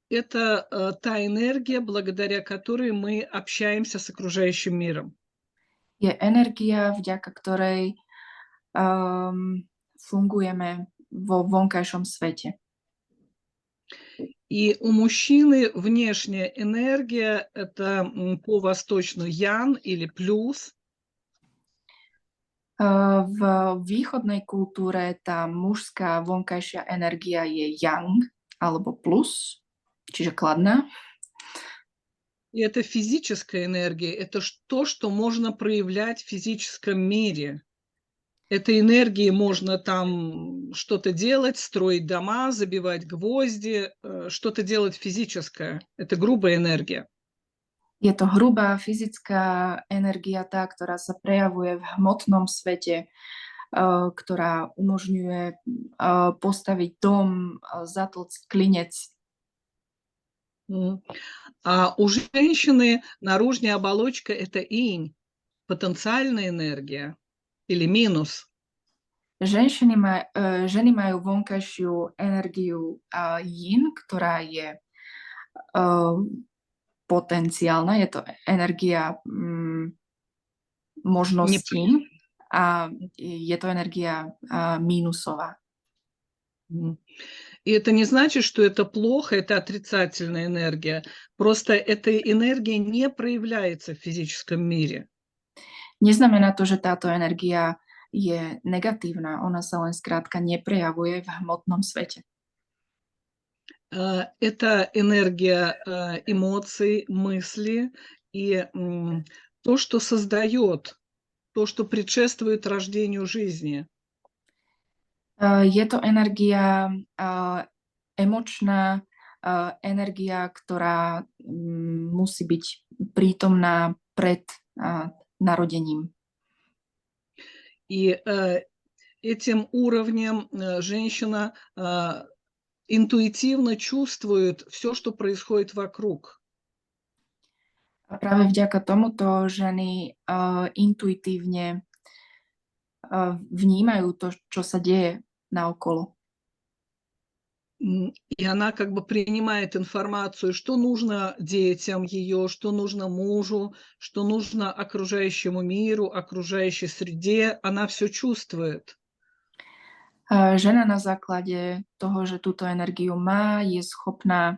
это та энергия, благодаря которой мы общаемся с окружающим миром. je energia, vďaka ktorej fungujeme vo vonkajšom svete. И у мужчины внешняя энергия – это по-восточно ян или плюс. V východnej kultúre tá mužská vonkajšia energia je yang alebo plus, čiže kladná. И это физическая энергия, это то, что можно проявлять в физическом мире. Этой энергией можно там что-то делать, строить дома, забивать гвозди, что-то делать физическое. Это грубая энергия. Je to hrubá fyzická energia, tá, ktorá sa prejavuje v hmotnom svete, ktorá umožňuje postaviť dom, zatlcť klinec. А у женщины наружная оболочка – это инь, потенциальная энергия или минус. Ženy majú vonkajšiu energiu yin, ktorá je potenciálna, je to energia možností a je to energia mínusová. И это не значит, что это плохо, это отрицательная энергия. Просто эта энергия не проявляется в физическом мире. Neznamená to, že táto energia je negatívna, ona sa len skrátka neprejavuje v hmotnom svete. Это энергия эмоций, мысли и то, что создает, то, что предшествует рождению жизни. Je to energia emočná, energia, ktorá musí byť prítomná pred народением. И этим уровнем женщина интуитивно чувствует все, что происходит вокруг. A práve vďaka tomuto ženy intuitívne vnímajú to, čo sa deje naokolo. И она как бы принимает информацию, что нужно детям ее, что нужно мужу, что нужно окружающему миру, окружающей среде. Она все чувствует. Žena na základe toho, že túto energiu má, je schopná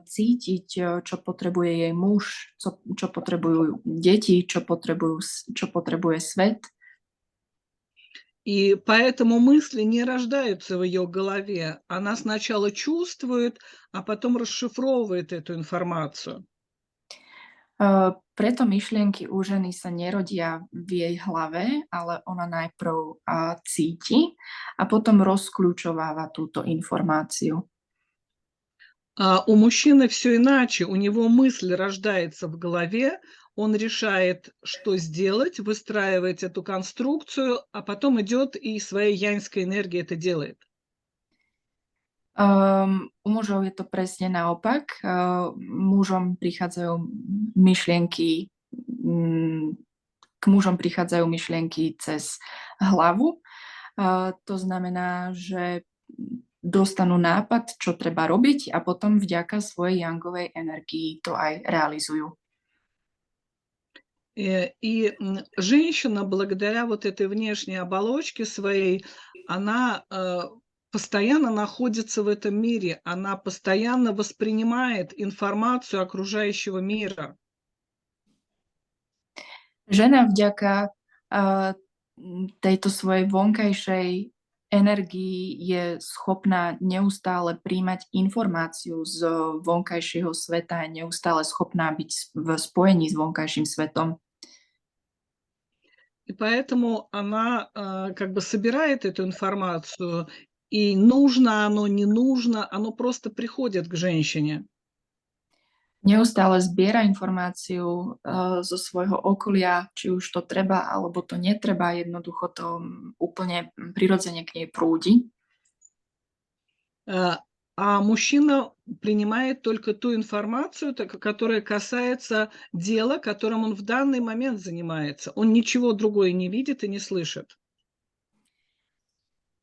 cítiť, čo potrebuje jej muž, čo potrebujú deti, čo potrebuje svet. И поэтому мысли не рождаются в ее голове. Она сначала чувствует, а потом расшифровывает эту информацию. Preto myšlienky u ženy sa nerodia v jej hlave, ale ona najprv cíti a potom rozkľúčováva túto informáciu. А у мужчины все иначе. У него мысль рождается в голове, он решает, что сделать, выстраивает эту конструкцию, а потом идет и своей яньской энергией это делает. U mužov je to presne naopak. Mužom prichádzajú myšlienky, k mužom prichádzajú myšlienky cez hlavu. To znamená, že dostanú nápad, čo treba robiť a potom vďaka svojej jangovej energii to aj realizujú. Женщина, благодаря вот этой внешней оболочке своей, она постоянно находится в этом мире, она постоянно воспринимает информацию окружающего мира. Žena vďaka tejto svojej vonkajšej energii je schopná neustále príjmať informáciu z vonkajšieho sveta, je neustále schopná byť v spojení s vonkajším svetom. И поэтому она как бы собирает эту информацию, и нужно оно, не нужно, оно просто приходит к женщине. Neustále zbiera informáciu zo svojho okolia, či už to treba, alebo to netreba, jednoducho to úplne prirodzene k nej prúdi. А мужчина принимает только ту информацию, которая касается дела, которым он в данный момент занимается. Он ничего другое не видит и не слышит.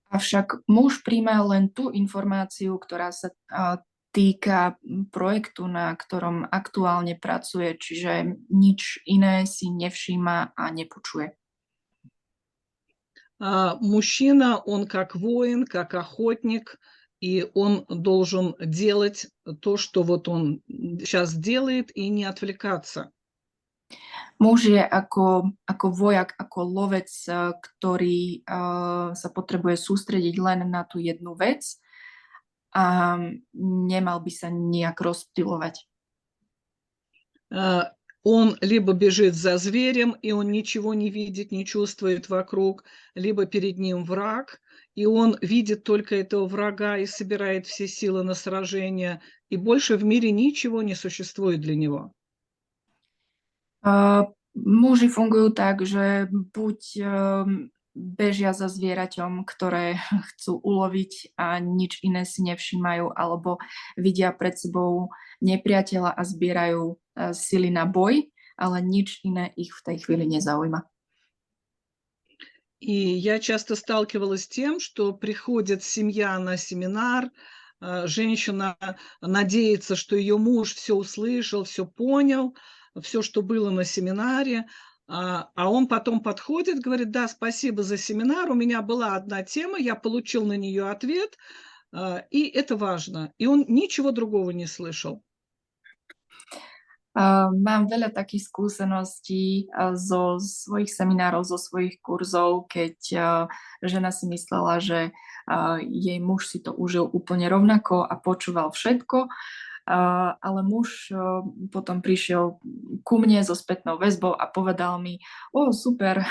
Avšak muž príjma len tú informáciu, ktorá sa týka projektu, na ktorom aktuálne pracuje, čiže nič iné si nevšíma a nepočuje. Мужчина, он как воин, как охотник, и он должен делать то, что вот он сейчас делает, и не отвлекаться. Muž je ako vojak, ako lovec, ktorý sa potrebuje sústrediť len na tú jednu vec a nemal by sa nejak rozptylovať. Он либо бежит за зверем, и он ничего не видит, не чувствует вокруг, либо перед ним враг, и он видит только этого врага и собирает все силы на сражение, и больше в мире ничего не существует для него. Muži fungujú tak, že buď bežia za zvieraťom, ktoré chcú uloviť a nič iné si nevšímajú, alebo vidia pred sebou nepriateľa a zbierajú sily na boj, ale nič iné ich v tej chvíli nezaujíma. И я часто сталкивалась с тем, что приходит семья на семинар, женщина надеется, что ее муж все услышал, все понял, все, что было на семинаре, а он потом подходит, говорит: да, спасибо за семинар, у меня была одна тема, я получил на нее ответ, и это важно. И он ничего другого не слышал. Mám veľa takých skúseností zo svojich seminárov, zo svojich kurzov, keď žena si myslela, že jej muž si to užil úplne rovnako a počúval všetko, ale muž potom prišiel ku mne so spätnou väzbou a povedal mi: super,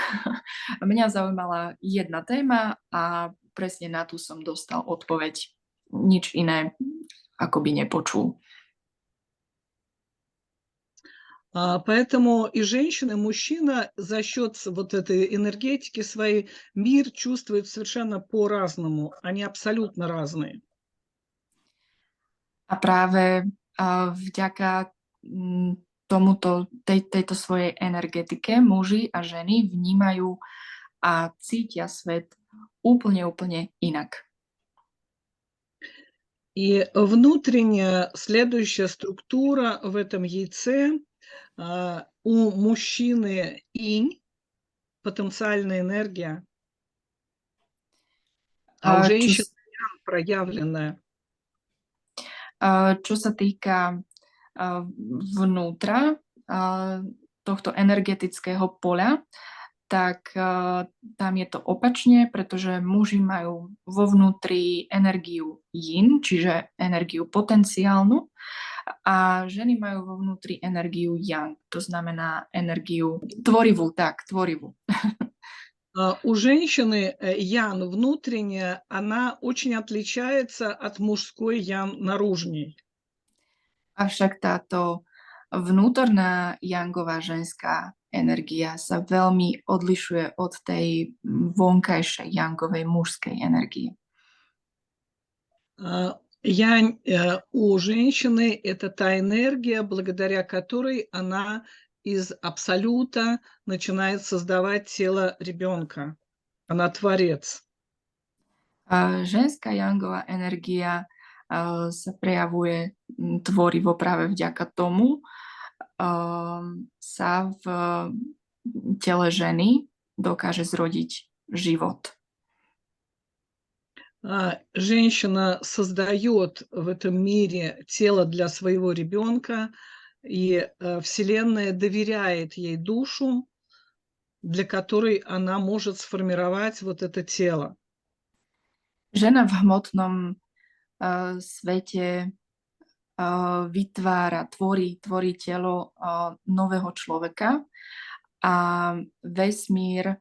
mňa zaujímala jedna téma a presne na tú som dostal odpoveď. Nič iné akoby nepočul. Поэтому и женщина, и мужчина за счет вот этой энергетики своей мир чувствуют совершенно по-разному. Они абсолютно разные. A práve vďaka tejto svojej energetike muži a ženy vnímajú a cítia svet úplne inak. И внутренняя следующая структура в этом яйце, у мужчины инь, потенциальная энергия, а у A čo, женщины проявленная. čo sa týka vnútra tohto energetického poľa, tak tam je to opačne, pretože muži majú vo vnútri energiu yin, čiže energiu potenciálnu, a ženy majú vo vnútri energiu yang, to znamená energiu tvorivú, tak, tvorivú. У женщины ян внутренняя, она очень отличается от мужской ян наружней. Avšak táto vnútorná yangová ženská energia sa veľmi odlišuje od tej vonkajšej yangovej mužskej energie. Янь у женщины – это та энергия, благодаря которой она из абсолюта начинает создавать тело ребенка. Она творец. Ženská yangová energia sa prejavuje tvorivo práve vďaka tomu, sa v tele ženy dokáže zrodiť život. Женщина создает в этом мире тело для своего ребенка, и Вселенная доверяет ей душу, для которой она может сформировать вот это тело. Žena v hmotnom svete vytvára, tvorí telo nového človeka a vesmír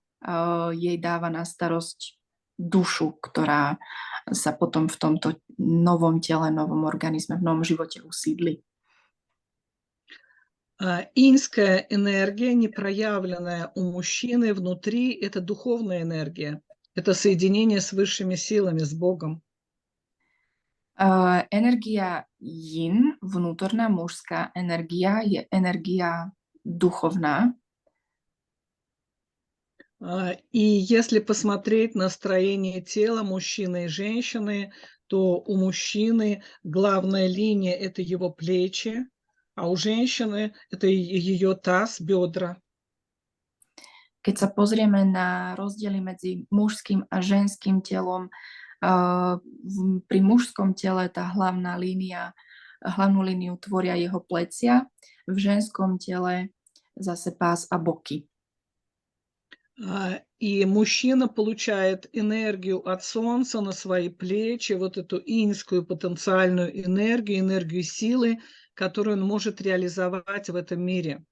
jej dáva na starosť dušu, ktorá sa potom v tomto novom tele, novom organizme, v novom živote usídli. Иньская энергия, непроявленная у мужчины внутри, это духовная энергия. Это соединение с высшими силами, с Богом. Energia yin, vnútorná mužská energia, je energia duchovná. И если посмотреть на строение тела мужчины и женщины, то у мужчины главная линия – это его плечи, а у женщины – это ее таз, бедра. Keď sa pozrieme na rozdiely medzi mužským a ženským telom, pri mužskom tele tá hlavnú líniu tvoria jeho plecia, v ženskom tele zase pás a boky. И мужчина получает энергию от солнца на свои плечи, вот эту иньскую потенциальную энергию, энергию силы, которую он может реализовать в этом мире.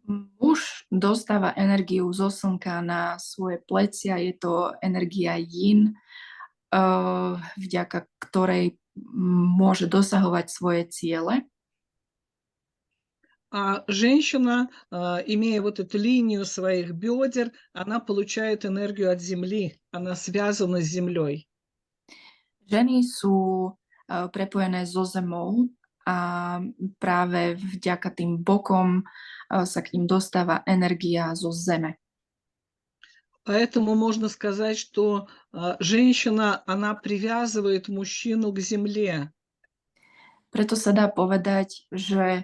Muž dostáva energiu zo slnka na svoje plecia, je to energia yin, vďaka ktorej môže dosahovať svoje ciele. А женщина, имея вот эту линию своих бедер, она получает энергию от земли, она связана с землей. Ženy sú prepojené so zemou a práve vďaka tým bokom sa k ním dostáva energia zo zeme. Поэтому можно сказать, что женщина, она привязывает мужчину к земле. Preto sa dá povedať, že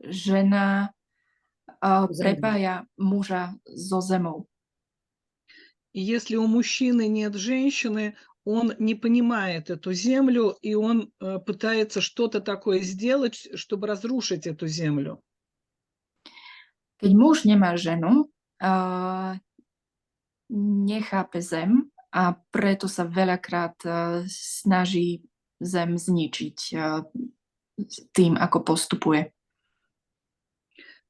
žena prepája muža so zemou. И если у мужчины нет женщины, он не понимает эту землю, и он пытается что-то такое сделать, чтобы разрушить эту землю. Keď muž nemá ženu, nechápe zem a preto sa veľakrát snaží zem zničiť tým, ako postupuje.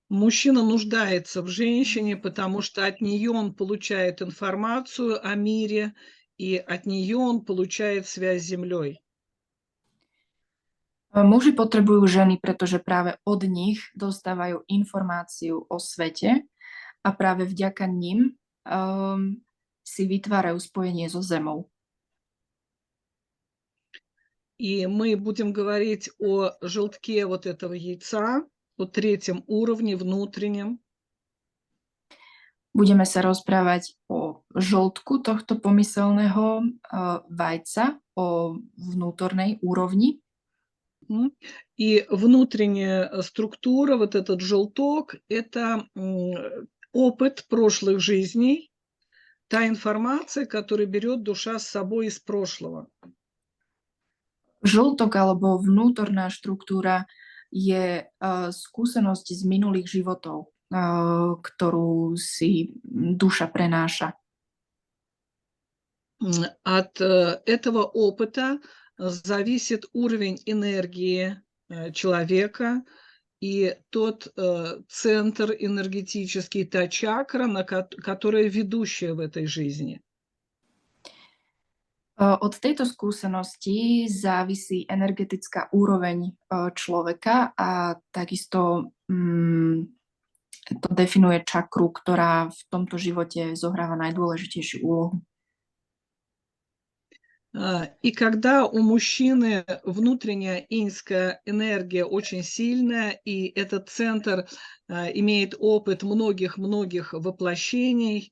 Мужчина нуждается в женщине, потому что от нее он получает информацию о мире, и от нее он получает связь с землей. Muži potrebujú ženy, pretože práve od nich dostávajú informáciu o svete a práve vďaka nim si vytvárajú spojenie so zemou. И мы будем говорить о желтке вот этого яйца, о третьем уровне внутреннем. Budeme sa rozprávať o žltku tohto pomyselného vajca, o vnútornej úrovni. И внутренняя структура, вот этот желток, это опыт прошлых жизней, та информация, которую берет душа с собой из прошлого. Žltok alebo vnútorná štruktúra je skúsenosť z minulých životov, ktorú si duša prenáša. От этого опыта зависит уровень энергии человека и тот центр энергетический, та чакра, которая ведущая в этой жизни. Od tejto skúsenosti závisí energetická úroveň človeka a takisto to definuje čakru, ktorá v tomto živote zohráva najdôležitejšiu úlohu. И когда у мужчины внутренняя иньская энергия очень сильная, и этот центр имеет опыт многих-многих воплощений,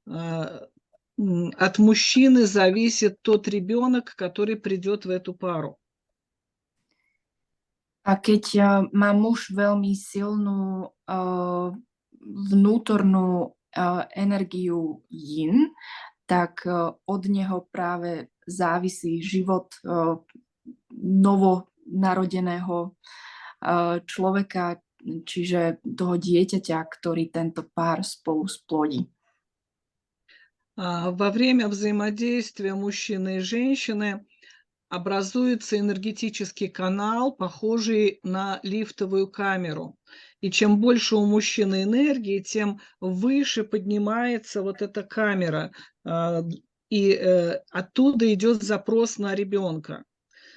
от мужчины зависит тот ребенок, который придет в эту пару. A keď má muž veľmi silnú vnútornú energiu yin, tak od neho práve závisí život novonarodeného človeka, čiže toho dieťaťa, ktorý tento pár spolu splodí. Во время взаимодействия мужчины и женщины образуется энергетический канал, похожий на лифтовую камеру. И чем больше у мужчины энергии, тем выше поднимается вот эта камера. И оттуда идет запрос на ребенка.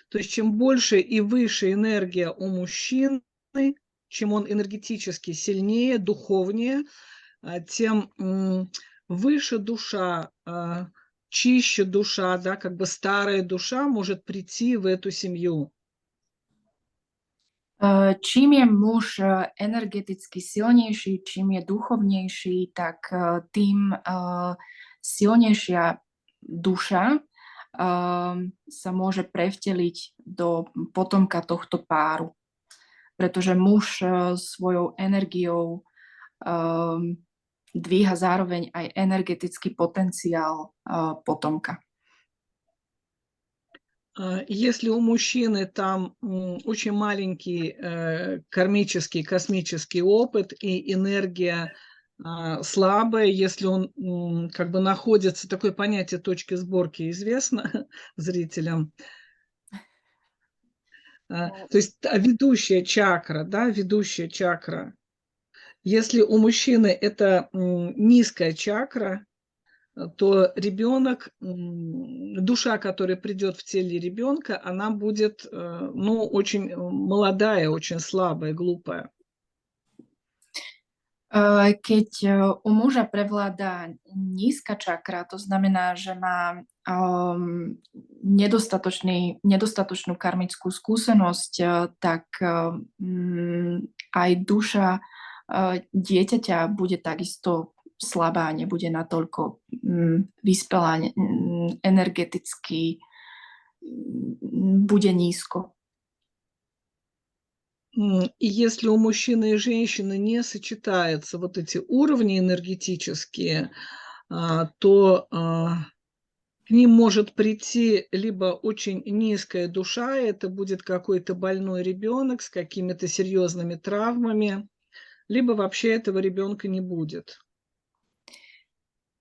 То есть чем больше и выше энергия у мужчины, чем он энергетически сильнее, духовнее, тем выше душа, чище душа, да, как бы старая душа может прийти в эту семью. Čím je muž energeticky silnejší, čím je duchovnejší, tak tým silnejšia duša sa môže prevteliť do potomka tohto páru. Pretože muž svojou energiou dvíha zároveň aj energetický potenciál potomka. Если у мужчины там очень маленький кармический, космический опыт и энергия слабая, если он как бы находится, такое понятие точки сборки известно зрителям, то есть ведущая чакра, да, ведущая чакра. Если у мужчины это низкая чакра, то ребенок, душа, которая придет в теле ребенка, она будет, ну, очень молодая, очень слабая, глупая. Keď u muža prevláda nízka čakra, to znamená, že má nedostatočnú karmickú skúsenosť, tak aj duša dieťaťa bude takisto slabá, nebude natoľko vyspelá, energeticky bude nízko. И если у мужчины и женщины не сочетаются вот эти уровни энергетические, то к ним может прийти либо очень низкая душа, это будет какой-то больной ребенок с какими-то серьезными травмами, либо вообще этого ребенка не будет.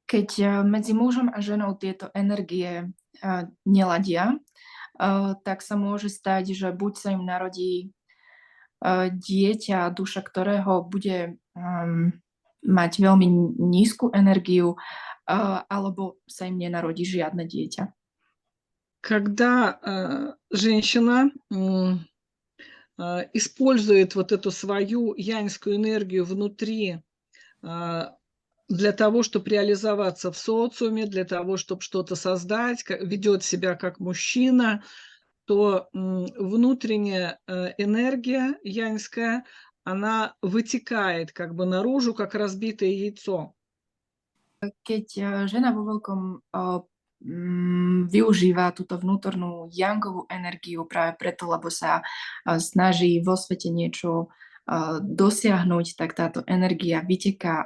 Keď medzi mužom a ženou tieto energie neladia, tak sa môže stať, že buď sa im narodí dieťa, duša ktorého bude mať veľmi nízku energiu, alebo sa im nenarodí žiadne dieťa. Когда женщина использует вот эту свою яньскую энергию внутри для того, чтобы реализоваться в социуме, для того, чтобы что-то создать, ведет себя как мужчина, то внутренняя энергия яньская, она вытекает как бы наружу, как разбитое яйцо. Keď žena vo veľkom využíva túto vnútornú yangovú energiu práve preto, lebo sa snaží vo svete niečo dosiahnuť, tak táto energia vyteká,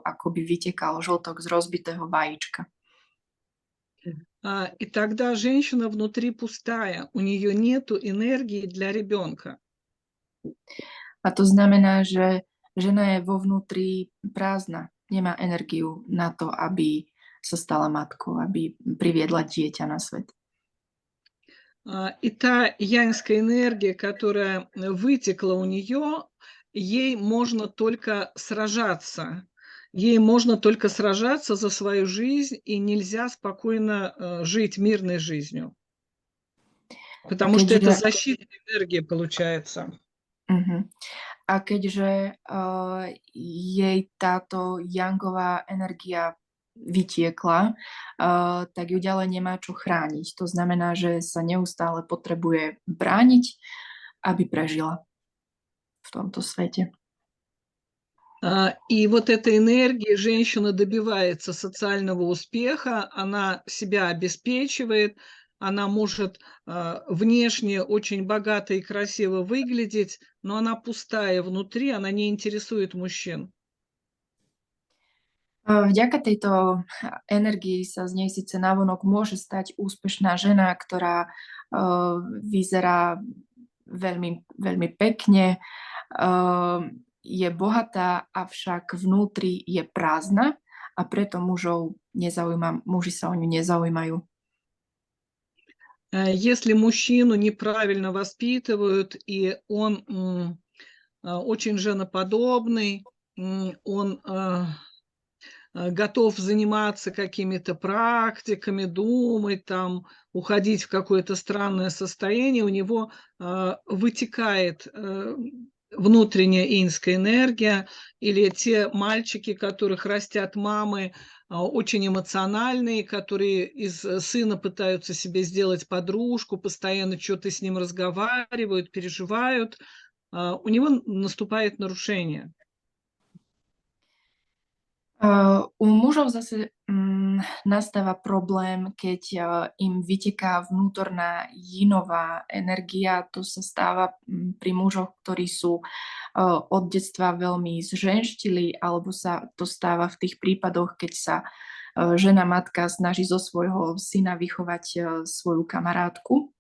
ako by vytekal žltok z rozbitého vajíčka. И тогда женщина внутри пустая, у нее нету энергии для ребенка. A to znamená, že žena je vo vnútri prázdna, nemá energiu na to, aby sa stala matkou, aby priviedla dieťa na svet. И та янская энергия, которая вытекла у нее, ей можно только сражаться. Ей можно только сражаться за свою жизнь, и нельзя спокойно жить мирной жизнью. Потому что это Keďže, защитная энергия получается. a keďže jej táto yangová energia vytiekla, tak ju ďalej nemá čo chrániť. To znamená, že sa neustále potrebuje brániť, aby prežila v tomto svete. И вот этой энергией женщина добивается социального успеха, она себя обеспечивает, она может внешне очень богато и красиво выглядеть, но она пустая внутри, она не интересует мужчин. Vďaka tejto energii sa z nej síce navonok môže stať úspešná žena, ktorá vyzerá veľmi, veľmi pekne, je bohatá, avšak vnútri je prázdna a preto muži sa o ňu nezaujímajú. Если мужчину неправильно воспитывают, и он очень женоподобный, он готов заниматься какими-то практиками, думать, там, уходить в какое-то странное состояние, у него вытекает внутренняя инская энергия, или те мальчики, которых растят мамы, очень эмоциональные, которые из сына пытаются себе сделать подружку, постоянно что-то с ним разговаривают, переживают, у него наступает нарушение. U mužov zase nastáva problém, keď im vyteká vnútorná jinová energia. To sa stáva pri mužoch, ktorí sú od detstva veľmi zženštili, alebo sa to stáva v tých prípadoch, keď sa žena matka snaží zo svojho syna vychovať svoju kamarátku.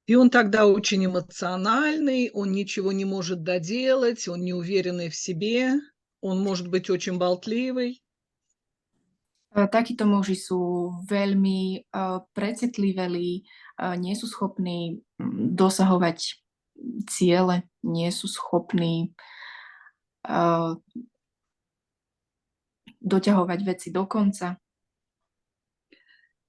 И он тогда очень эмоциональный, он ничего не может доделать, он неуверенный в себе. Он может быть очень болтливый. Takíto muži sú veľmi precitliveli, nie sú schopní dosahovať ciele, nie sú schopní doťahovať veci do konca.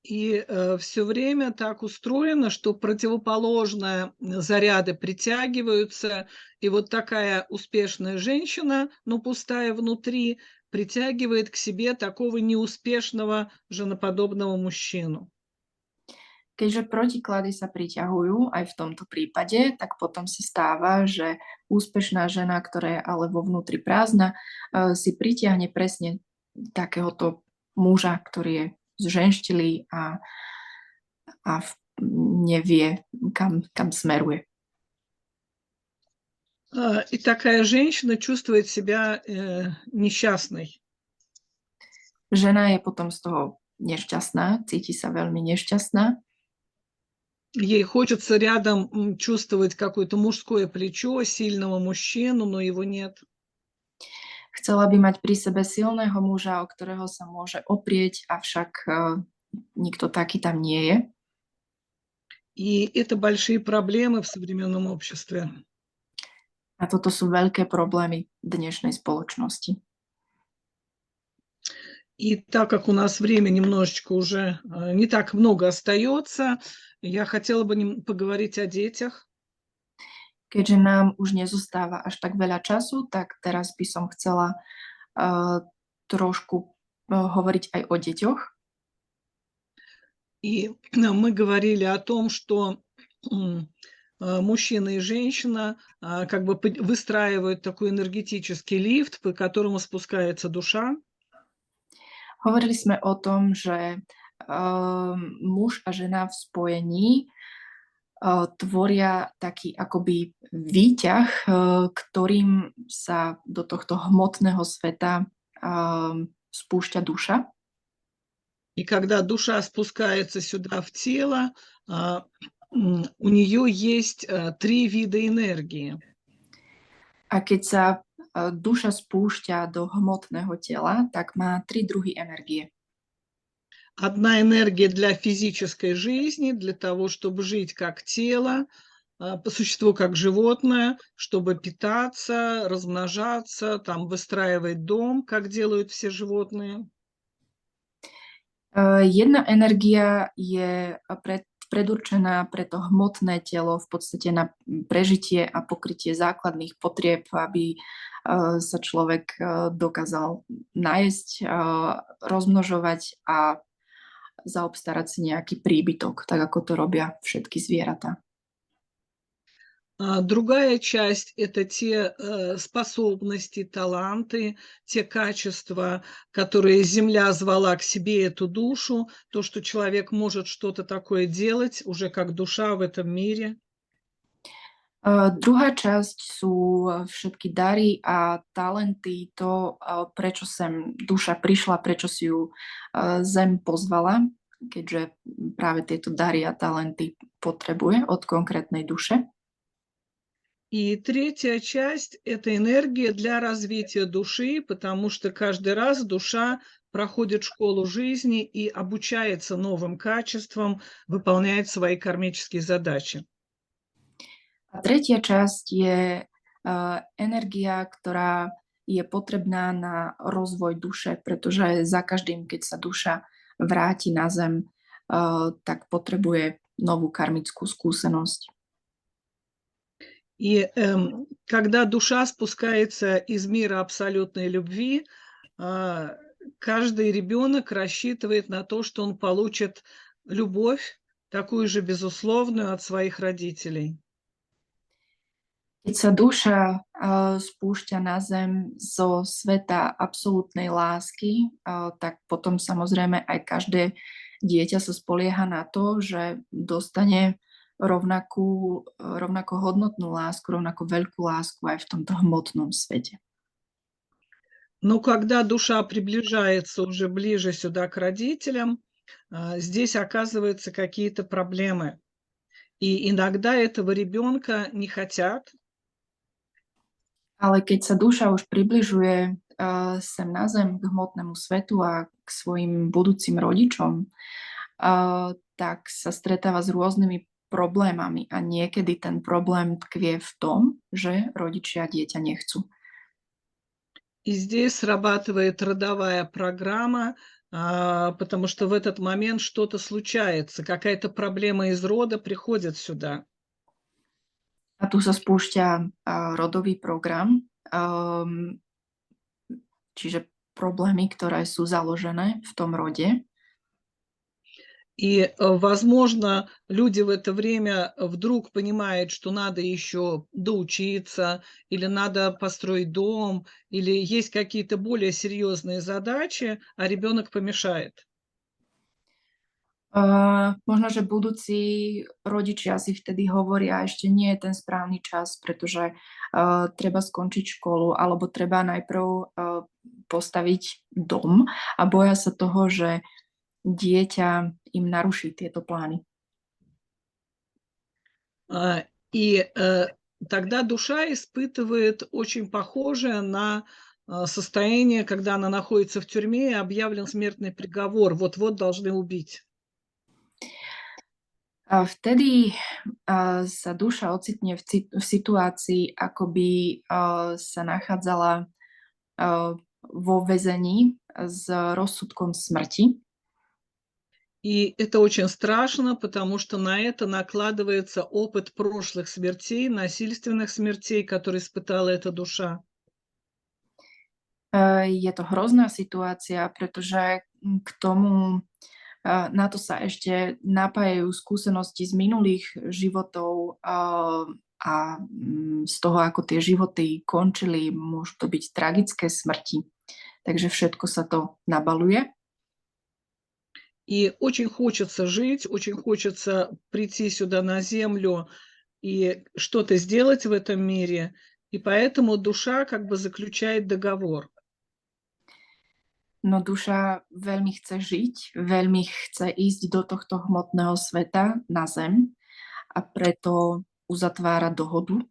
И все время так устроено, что противоположные заряды притягиваются, и вот такая успешная женщина, но пустая внутри, притягивает к себе такого неуспешного женоподобного мужчину. Keďže protiklady sa priťahujú aj v tomto prípade, tak potom sa stáva, že úspešná žena, ktorá je ale vo vnútri prázdna, si pritiahne presne takéhoto muža, ktorý je zženštilý a nevie, kam smeruje. И такая женщина чувствует себя несчастной. Žena je potom z toho nešťastná, cíti sa veľmi nešťastná. Ей хочется рядом чувствовать какое-то мужское плечо, сильного мужчину, но его нет. Chcela by mať pri sebe silného muža, o ktorého sa môže oprieť, avšak nikto taký tam nie je. И это большие проблемы в современном обществе. A toto sú veľké problémy dnešnej spoločnosti. И так как у нас время немножечко уже не так много остается, я хотела бы поговорить о детях. Keďže nám už nezostáva až tak veľa času, tak teraz by som chcela trošku hovoriť aj o deťoch. И мы говорили о том, что мужчина и женщина как бы выстраивают такой энергетический лифт, по которому спускается душа. Hovorili sme o tom, že muž a žena v spojení tvoria taký akoby výťah, ktorým sa do tohto hmotného sveta spúšťa duša. И когда душа спускается сюда в тело, у нее есть 3 вида энергии. A keď sa duša spúšťa do hmotného tela, tak má 3 druhy energie. Одна энергия для физической жизни, для того, чтобы жить как тело, по существу как животное, чтобы питаться, размножаться, там, выстраивать дом, как делают все животные. Jedna energia je predurčená pre to hmotné telo, v podstate na prežitie a pokrytie základných potrieb, aby sa človek dokázal nájsť, rozmnožovať a zaobstarať si nejaký príbytok, tak ako to robia všetky zvieratá. Другая часть – это те способности, таланты, те качества, которые Земля звала к себе эту душу, то, что человек может что-то такое делать уже как душа в этом мире. Druhá časť sú všetky dary a talenty, to, prečo sem duša prišla, prečo si ju Zem pozvala, keďže práve tieto dary a talenty potrebuje od konkrétnej duše. И третья часть – это энергия для развития души, потому что каждый раз душа проходит школу жизни и обучается новым качествам, выполняет свои кармические задачи. A tretia časť je energia, ktorá je potrebná na rozvoj duše, pretože za každým, keď sa duša vráti na Zem, tak potrebuje novú karmickú skúsenosť. И когда душа спускается из мира абсолютной любви, каждый ребенок рассчитывает на то, что он получит любовь, такую же безусловную от своих родителей. Keď sa duša spúšťa na Zem zo sveta absolútnej lásky, tak potom samozrejme aj každé dieťa sa spolieha na to, že dostane rovnako hodnotnú lásku, rovnako veľkú lásku aj v tomto hmotnom svete. Но когда душа приближается уже ближе сюда к родителям, здесь оказываются какие-то проблемы. И иногда этого ребенка не хотят. Ale keď sa duša už približuje sem na Zem k hmotnému svetu a k svojim budúcim rodičom, tak sa stretáva s rôznymi problémami a niekedy ten problém tkvie v tom, že rodičia dieťa nechcú. И здесь срабатывает родовая программа, потому что в этот момент что-то случается, какая-то проблема из рода приходит сюда. A tu sa spúšťa rodový program, čiže problémy, ktoré sú založené v tom rode. И, возможно, люди в это время вдруг понимают, что надо еще доучиться, или надо построить дом, или есть какие-то более серьезные задачи, а ребенок помешает. Možno, že budúci rodičia si vtedy hovoria, ešte nie je ten správny čas, pretože treba skončiť školu, alebo treba najprv postaviť dom a boja sa toho, že dieťa im naruší tieto plány. И тогда душа испытывает очень похожее на состояние, когда она находится в тюрьме и объявлен смертный приговор. Вот-вот должны убить. A vtedy sa duša ocitne v situácii, ako by sa nachádzala vo väzení s rozsudkom smrti. И это очень страшно, потому что на это накладывается опыт прошлых смертей, насильственных смертей, которые испытала эта душа. Je to hrozná situácia, pretože k tomu Na to sa ešte napájajú skúsenosti z minulých životov a z toho, ako tie životy končili, môžu to byť tragické smrti. Takže všetko sa to nabaluje. И очень хочется жить, очень хочется прийти сюда на землю и что-то сделать в этом мире. И поэтому душа как бы заключает договор. No duša veľmi chce žiť, veľmi chce ísť do tohto hmotného sveta na zem a preto uzatvára dohodu.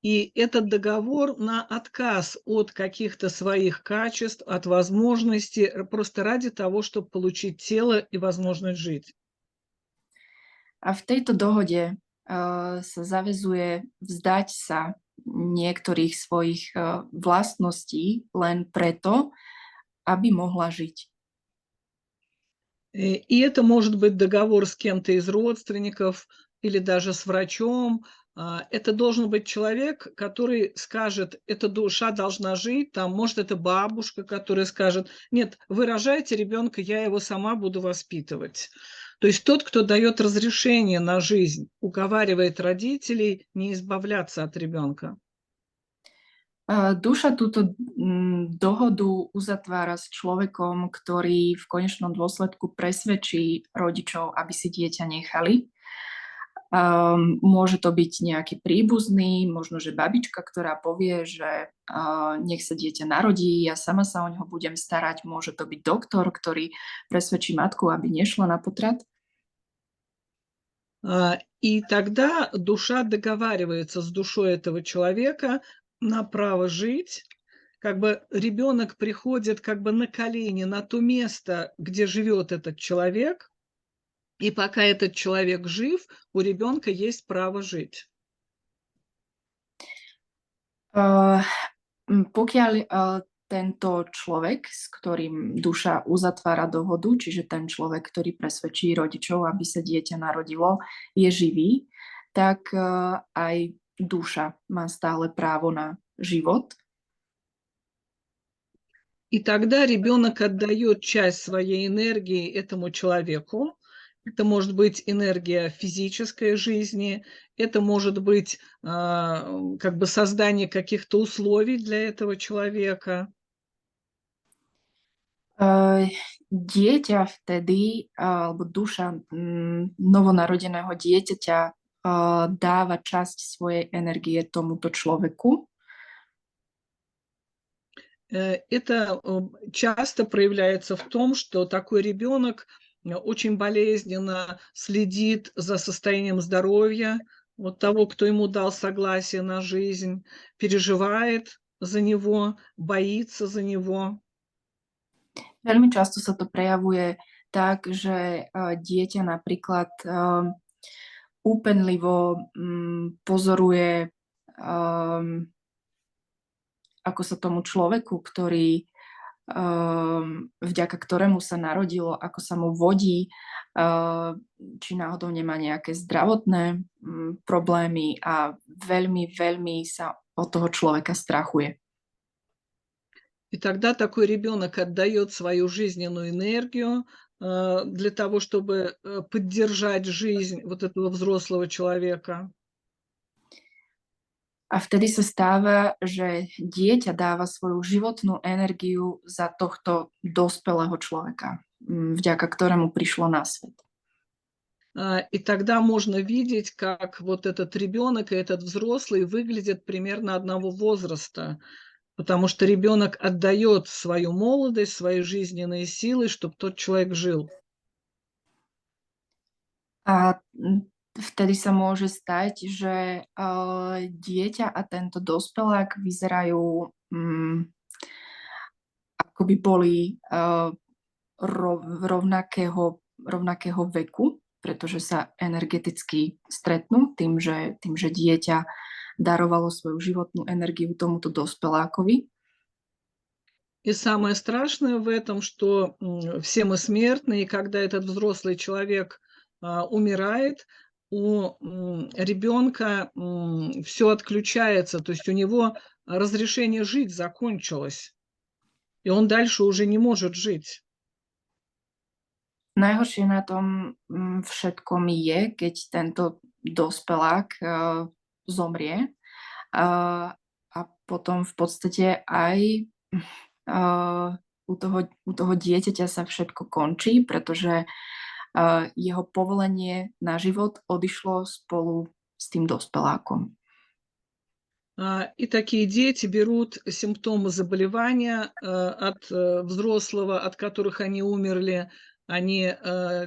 И этот договор на отказ от каких-то своих качеств, от возможностей, просто ради того, чтобы получить тело и возможность жить. A v tejto dohode sa zavezuje vzdať sa niektorých svojich vlastností len preto, aby mohla žiť. И это может быть договор с кем-то из родственников или даже с врачом. Это должен быть человек, который скажет, эта душа должна жить, там, может, это бабушка, которая скажет, нет, вы рожаете ребенка, я его сама буду воспитывать. То есть тот, кто дает разрешение на жизнь, уговаривает родителей не избавляться от ребенка. Duša túto dohodu uzatvára s človekom, ktorý v konečnom dôsledku presvedčí rodičov, aby si dieťa nechali. Môže to byť nejaký príbuzný, možno, že babička, ktorá povie, že nech sa dieťa narodí, ja sama sa o neho budem starať. Môže to byť doktor, ktorý presvedčí matku, aby nešla na potrat. И тогда душа договаривается с душой этого человека на право жить. Как бы ребенок приходит как бы на колени на то место, где живет этот человек, и пока этот человек жив, у ребенка есть право жить. Pokiaľ tento človek, s ktorým duša uzatvára dohodu, čiže ten človek, ktorý presvedčí rodičov, aby sa dieťa narodilo, je živý, tak aj duša má stále právo na život. И тогда ребенок отдает часть своей энергии этому человеку. Это может быть энергия физической жизни, это может быть как бы создание каких-то условий для этого человека. Dieťa vtedy, alebo duša novonarodeného dieťaťa dáva časť svojej energie tomuto človeku. Это часто проявляется в том, что такой ребенок очень болезненно следит за состоянием здоровья вот того, кто ему дал согласие на жизнь, переживает за него, боится за него. Veľmi často sa to prejavuje tak, že dieťa napríklad úpenlivo pozoruje, ako sa tomu človeku, vďaka ktorému sa narodilo, ako sa mu vodí, či náhodou nemá nejaké zdravotné problémy a veľmi, veľmi sa od toho človeka strachuje. И тогда такой ребенок отдает свою жизненную энергию для того, чтобы поддержать жизнь вот этого взрослого человека. A vtedy sa stáva, že dieťa dáva svoju životnú energiu za tohto dospelého človeka, vďaka ktorému prišlo na svet. И тогда можно видеть, как вот этот ребенок и этот взрослый выглядят примерно одного возраста, потому что ребенок отдает свою молодость, свои жизненные силы, чтобы тот человек жил. A vtedy sa môže stať, že dieťa a tento dospelák vyzerajú, ako by boli rovnakého veku, pretože sa energeticky stretnú tým, že dieťa darovalo свою životnú энергию tomuto dospelákovi. И самое страшное в этом, что все мы смертны, и когда этот взрослый человек умирает, у ребенка все отключается, то есть у него разрешение жить закончилось, и он дальше уже не может жить. Najhoršie na tom všetkom je, keď tento dospelák zomrie a potom v podstate aj u toho dieťaťa sa všetko končí, pretože jeho povolenie na život odišlo spolu s tým dospelákom. И такие дети берут симптомы заболевания от взрослого, от которых они умерли, они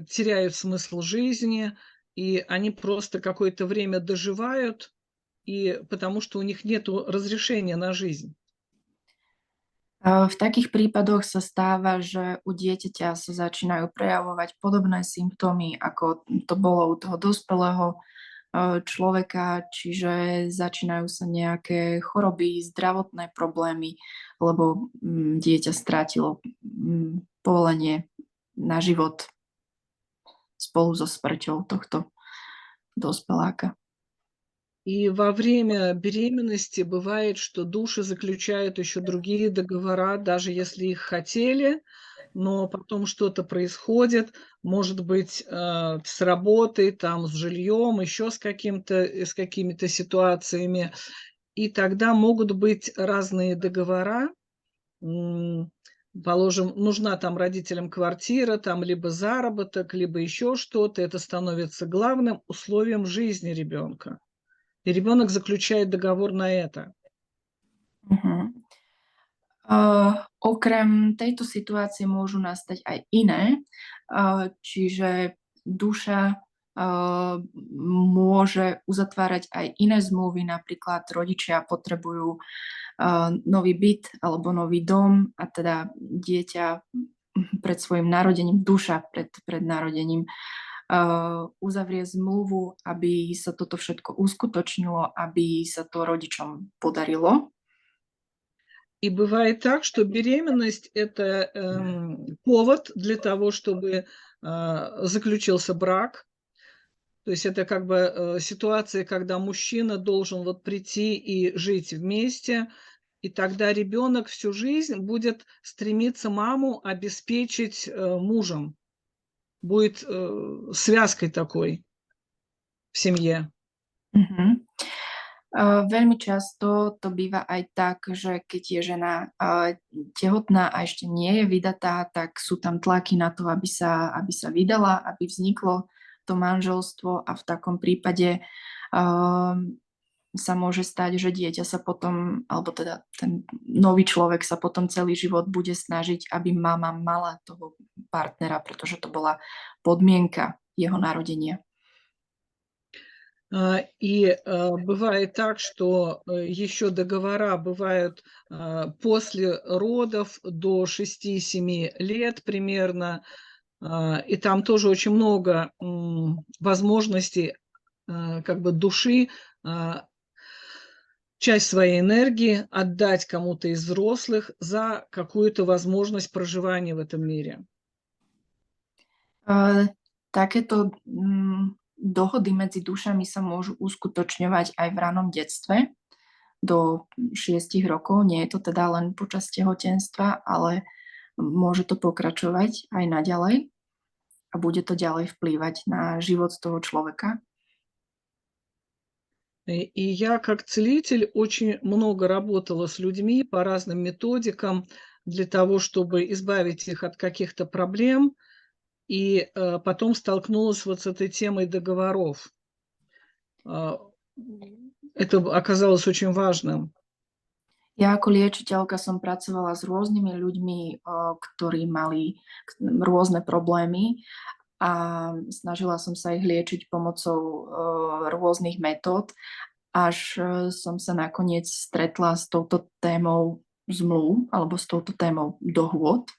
теряют смысл жизни, и они просто какое-то время доживают, и потому что у них нет разрешения на жизнь. V takých prípadoch sa stáva, že u dieťaťa sa začínajú prejavovať podobné symptómy, ako to bolo u toho dospelého človeka, čiže začínajú sa nejaké choroby, zdravotné problémy, lebo dieťa strátilo povolenie na život spolu so smrťou tohto dospeláka. И во время беременности бывает, что души заключают еще другие договора, даже если их хотели, но потом что-то происходит, может быть, с работой, там, с жильем, еще с какими-то ситуациями. И тогда могут быть разные договора. Положим, нужна там родителям квартира, там либо заработок, либо еще что-то. Это становится главным условием жизни ребенка. И ребенок заключает договор на это. Okrem tejto situácie môžu nastať aj iné, čiže duša môže uzatvárať aj iné zmluvy, napríklad rodičia potrebujú nový byt alebo nový dom a teda dieťa pred svojim narodením, duša pred narodením uzavrie zmluvu, aby sa toto všetko uskutočnilo, aby sa to rodičom podarilo. И бывает так, что беременность – это повод для того, чтобы заключился брак. То есть это как бы ситуация, когда мужчина должен вот прийти и жить вместе, и тогда ребенок всю жизнь будет стремиться маму обеспечить мужем. Будет связкой такой в семье. Veľmi často to býva aj tak, že keď je žena tehotná a ešte nie je vydatá, tak sú tam tlaky na to, aby sa vydala, aby vzniklo to manželstvo a v takom prípade sa môže stať, že dieťa sa potom, alebo teda ten nový človek sa potom celý život bude snažiť, aby mama mala toho partnera, pretože to bola podmienka jeho narodenia. И бывает так, что еще договора бывают после родов до 6-7 лет примерно, и там тоже очень много возможностей как бы души часть своей энергии отдать кому-то из взрослых за какую-то возможность проживания в этом мире. Takéto dohody medzi dušami sa môžu uskutočňovať aj v ranom detstve do 6 rokov. Nie je to teda len počas tehotenstva, ale môže to pokračovať aj naďalej a bude to ďalej vplývať na život toho človeka. И я как целитель очень много работала с людьми по разным методикам для того, чтобы избавить их от каких-то проблем, и потом столкнулась вот с этой темой договоров. Это оказалось очень важным. Ja ako liečiteľka som pracovala s rôznymi ľuďmi, ktorí mali rôzne problémy a snažila som sa ich liečiť pomocou rôznych metód, až som sa nakoniec stretla s touto témou zmluv alebo s touto témou dohôd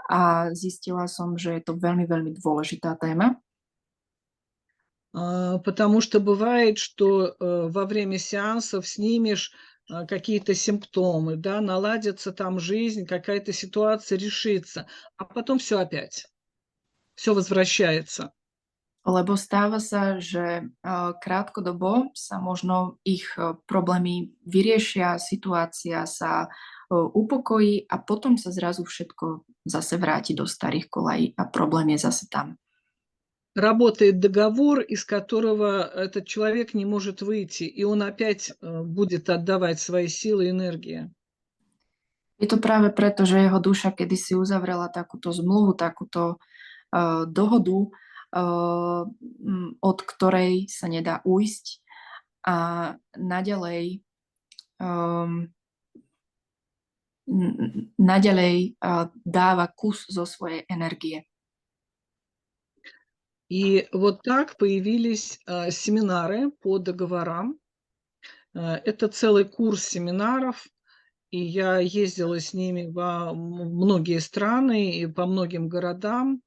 a zistila som, že je to veľmi, veľmi dôležitá téma. Потому что бывает, что во время сеансов снимешь какие-то симптомы, да, наладится там жизнь, какая-то ситуация решится, а потом все опять, все возвращается. Lebo stáva sa, že krátkodobo sa možno ich problémy vyriešia, situácia sa upokojí a potom sa zrazu všetko zase vráti do starých kolají a problém je zase tam. Работает договор, из которого этот человек не может выйти, и он опять будет отдавать свои силы и энергии. Je to práve preto, že jeho duša kedysi uzavrela takúto zmluvu, takúto dohodu, od ktorej sa nedá ujsť a naďalej dáva kus zo svojej energie. И вот так появились семинары по договорам. Это целый курс семинаров, и я ездила с ними во многие страны и по многим городам.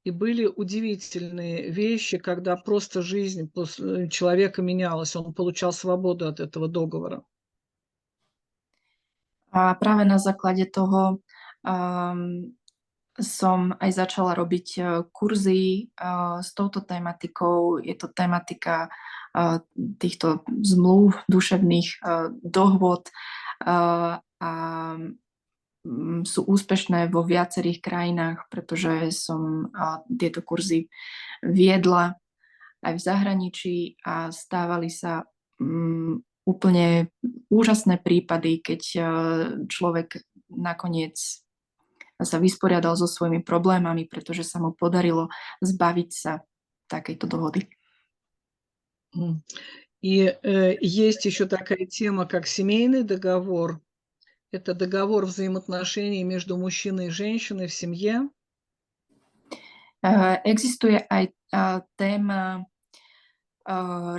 И были удивительные вещи, когда просто жизнь человека менялась, он получал свободу от этого договора. A práve na základe toho som aj začala robiť kurzy s touto tematikou. Je to tematika týchto zmluv, duševných dohôd a sú úspešné vo viacerých krajinách, pretože som tieto kurzy viedla aj v zahraničí a stávali sa úplne úžasné prípady, keď človek nakoniec sa vysporiadal so svojimi problémami, pretože sa mu podarilo zbaviť sa takejto dohody. И есть еще такая тема, как семейный договор. Это договор взаимоотношений между мужчиной и женщиной в семье. Existuje aj téma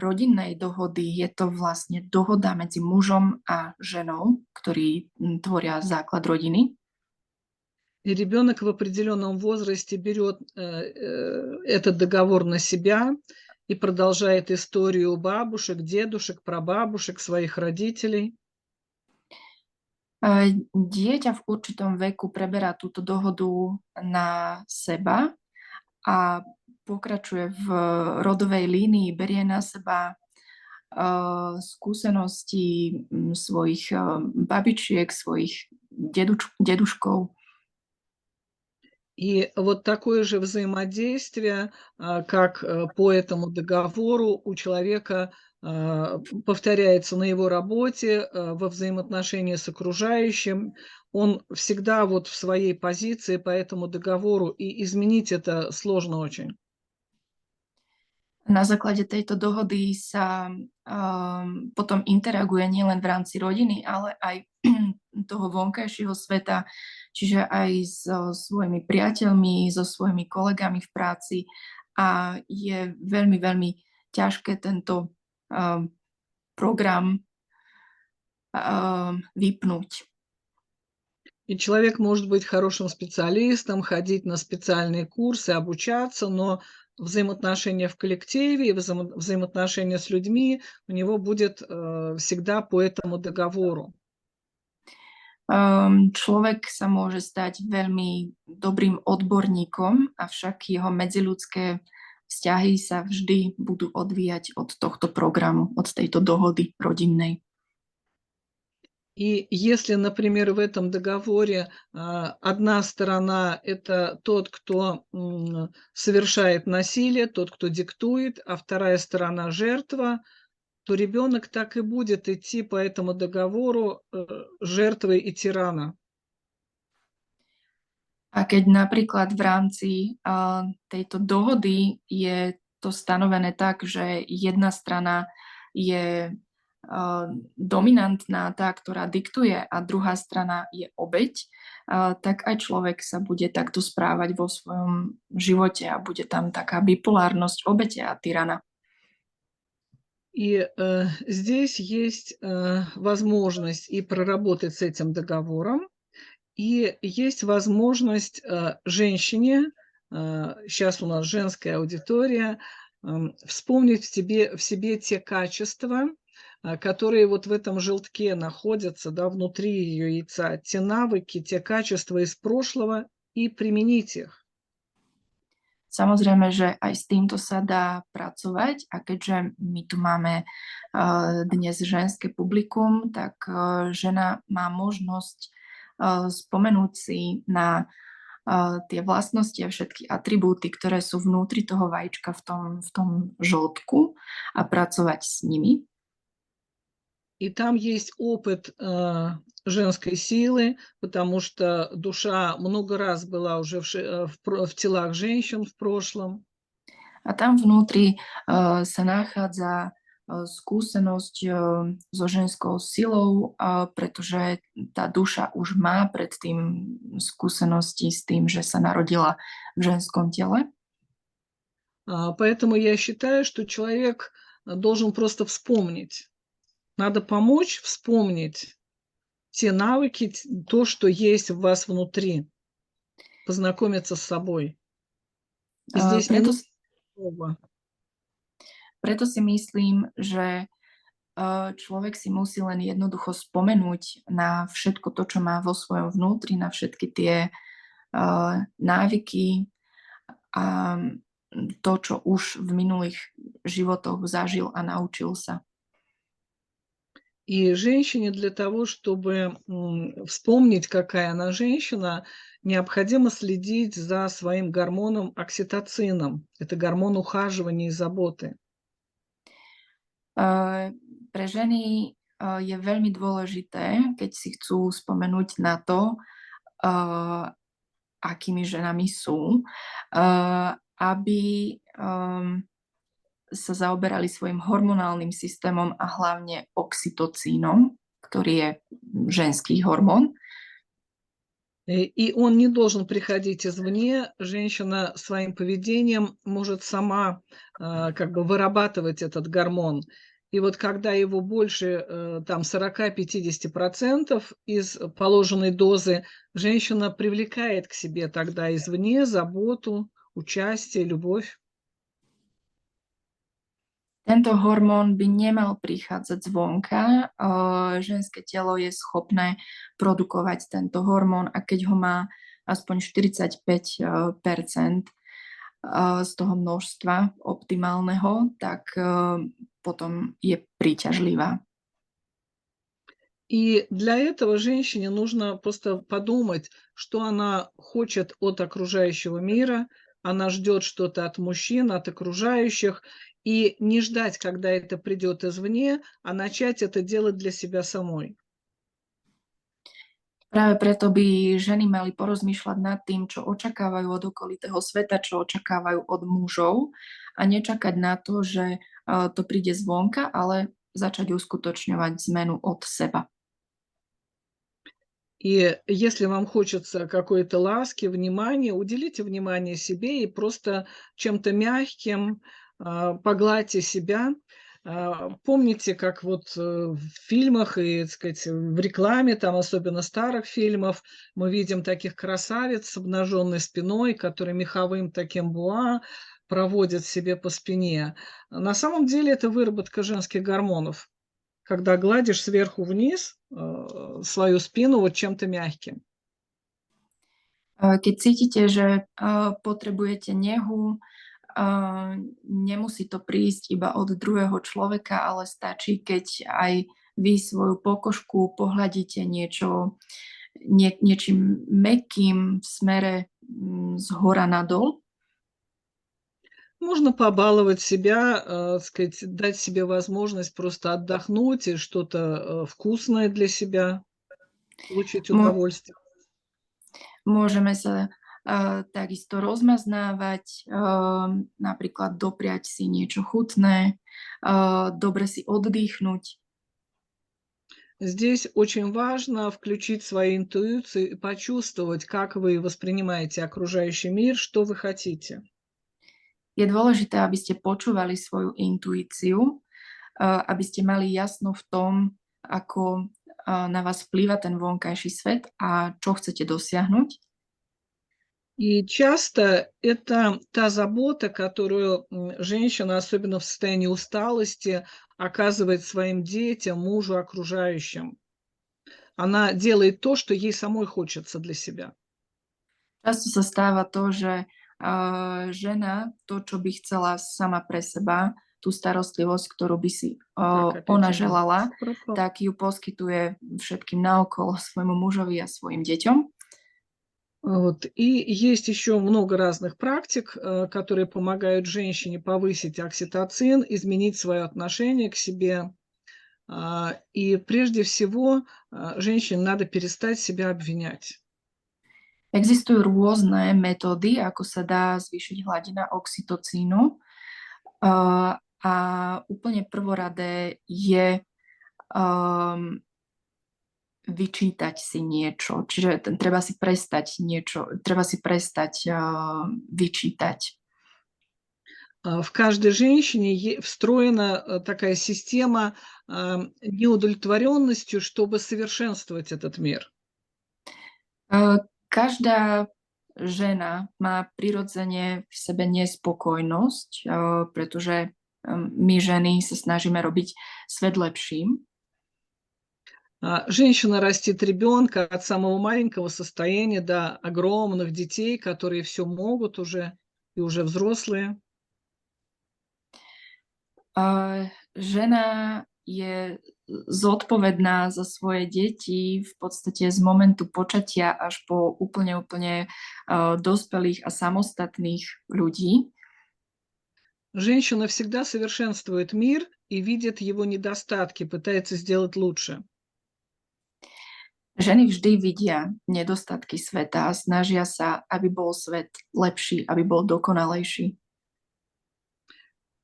rodinnej dohody. Je to vlastne dohoda medzi mužom a ženou, ktorí tvoria základ rodiny. И ребенок в определенном возрасте берет этот договор на себя и продолжает историю бабушек, дедушек, прабабушек, своих родителей. Dieťa v určitom veku preberá túto dohodu na seba a pokračuje v rodovej línii, berie na seba skúsenosti svojich babičiek, svojich deduškov. И вот такое же взаимодействие, как по этому договору у человека повторяется на его работе, во взаимоотношении с окружающим. Он всегда вот в своей позиции по этому договору, и изменить это сложно очень. Na základe tejto dohody sa potom interaguje nielen v rámci rodiny, ale aj toho vonkajšieho sveta, čiže aj so svojimi priateľmi, so svojimi kolegami v práci a je veľmi, veľmi ťažké tento program vypnúť. И человек может быть хорошим специалистом, ходить на специальные курсы, обучаться, но взаимоотношения в коллективе, взаимоотношения с людьми у него будет всегда по этому договору. Človek sa môže stať veľmi dobrým odborníkom, avšak jeho medziľudské vzťahy sa vždy budú odvíjať od tohto programu, od tejto dohody rodinnej. И если, например, в этом договоре одна сторона – это тот, кто совершает насилие, тот, кто диктует, а вторая сторона – жертва, то ребенок так и будет идти по этому договору жертвой и тирана. A keď napríklad v rámci tejto dohody je to stanovené tak, že jedna strana je dominantná, tá, ktorá diktuje, a druhá strana je obeť, tak aj človek sa bude takto správať vo svojom živote a bude tam taká bipolárnosť obete a tyrana. И здесь есть возможность и проработать с этим договором, и есть возможность женщине, сейчас у нас женская аудитория, вспомнить в себе те качества, которые вот в этом желтке находятся, да, внутри ее яйца, те навыки, те качества из прошлого, и применить их. Samozrejme, že aj s týmto sa dá pracovať, a keďže my tu máme dnes ženské publikum, tak žena má možnosť spomenúť si na tie vlastnosti a všetky atribúty, ktoré sú vnútri toho vajíčka v tom žltku a pracovať s nimi. И там есть опыт женской силы, потому что душа много раз была уже в телах женщин в прошлом. A tam vnútri sa nachádza skúsenosť so ženskou silou, pretože tá duša už má predtým skúsenosti s tým, že sa narodila v ženskom tele. Поэтому я считаю, что человек должен просто вспомнить. Надо помочь вспомнить те навыки, то, что есть в вас внутри, познакомиться с собой. И здесь не нужно слова. Preto si myslím, že človek si musí len jednoducho spomenúť na všetko to, čo má vo svojom vnútri, na všetky tie návyky a to, čo už v minulých životoch zažil a naučil sa. И женщине для того, чтобы вспомнить, какая она женщина, необходимо следить за своим гормоном окситоцином. Это гормон ухаживания и заботы. Pre ženy je veľmi dôležité, keď si chcú spomenúť na to, akými ženami sú, aby sa zaoberali svojim hormonálnym systémom a hlavne oxytocínom, ktorý je ženský hormón. И он не должен приходить извне. Женщина своим поведением может сама как бы вырабатывать этот гормон. И вот когда его больше там 40-50% из положенной дозы, женщина привлекает к себе тогда извне заботу, участие, любовь. Tento hormón by nemal prichádzať zvonka. Ženské telo je schopné produkovať tento hormón a keď ho má aspoň 45% z toho množstva optimálneho, tak potom je príťažlivá. И для этого женщине нужно просто подумать, что она хочет от окружающего мира, она ждет что-то от мужчин, от окружающих, и не ждать, когда это придет извне, а начать это делать для себя самой. Práve preto by ženy mali porozmýšľať nad tým, čo očakávajú od okolitého sveta, čo očakávajú od mužov a nečakať na to, že to príde zvonka, ale začať uskutočňovať zmenu od seba. И если вам хочется какой-то ласки, внимания, уделите внимание себе и просто чем-то мягким погладьте себя. Помните, как вот в фильмах и, так сказать, в рекламе, там особенно старых фильмов, мы видим таких красавиц с обнаженной спиной, которые меховым таким буа проводят себе по спине. На самом деле это выработка женских гормонов, когда гладишь сверху вниз свою спину вот чем-то мягким. Keď cítite, že potrebujete nehu, nemusí to prísť iba od druhého človeka, ale stačí, keď aj vy svoju pokožku pohľadíte niečím mäkkým v smere zhora nadol. Можно побаловать себя, сказать, дать себе возможность просто отдохнуть и что-то вкусное для себя, получить удовольствие. Môžeme sa takisto rozmaznávať, napríklad dopriať si niečo chutné, dobre si oddychnúť. Здесь очень важно включить свою интуицию и почувствовать, как вы воспринимаете окружающий мир, что вы хотите. Je dôležité, aby ste počúvali svoju intuíciu, aby ste mali jasno v tom, ako na vás vplýva ten vonkajší svet a čo chcete dosiahnuť. И часто это та забота, которую женщина, особенно в состоянии усталости, оказывает своим детям, мужу, окружающим. Она делает то, что ей самой хочется для себя. Často sa stáva to, že žena to, čo by chcela sama pre seba, tú starostlivosť, ktorú by si Так, опять ona у меня želala, пропал. tak ju poskytuje všetkým naokolo, svojmu mužovi a svojim deťom. Вот. И есть еще много разных практик, которые помогают женщине повысить окситоцин, изменить свое отношение к себе. И прежде всего, женщине надо перестать себя обвинять. Existujú rôzne metódy, ako sa dá zvýšiť hladina oxytocínu. A úplne prvoradé je vyčítať si niečo. Čiže treba si prestať vyčítať. В каждой женщине встроена такая система неудовлетворенностью, чтобы совершенствовать этот мир. Každá žena má prirodzene v sebe nespokojnosť, pretože my ženy sa snažíme robiť svet lepším. Женщина растит ребенка от самого маленького состояния до огромных детей, которые все могут уже и уже взрослые. Žena je zodpovedná za svoje deti v podstate z momentu počatia až po úplne dospelých a samostatných ľudí. Женщина всегда совершенствует мир и видит его недостатки, пытается сделать лучше. Ženy vždy vidia nedostatky sveta a snažia sa, aby bol svet lepší, aby bol dokonalejší.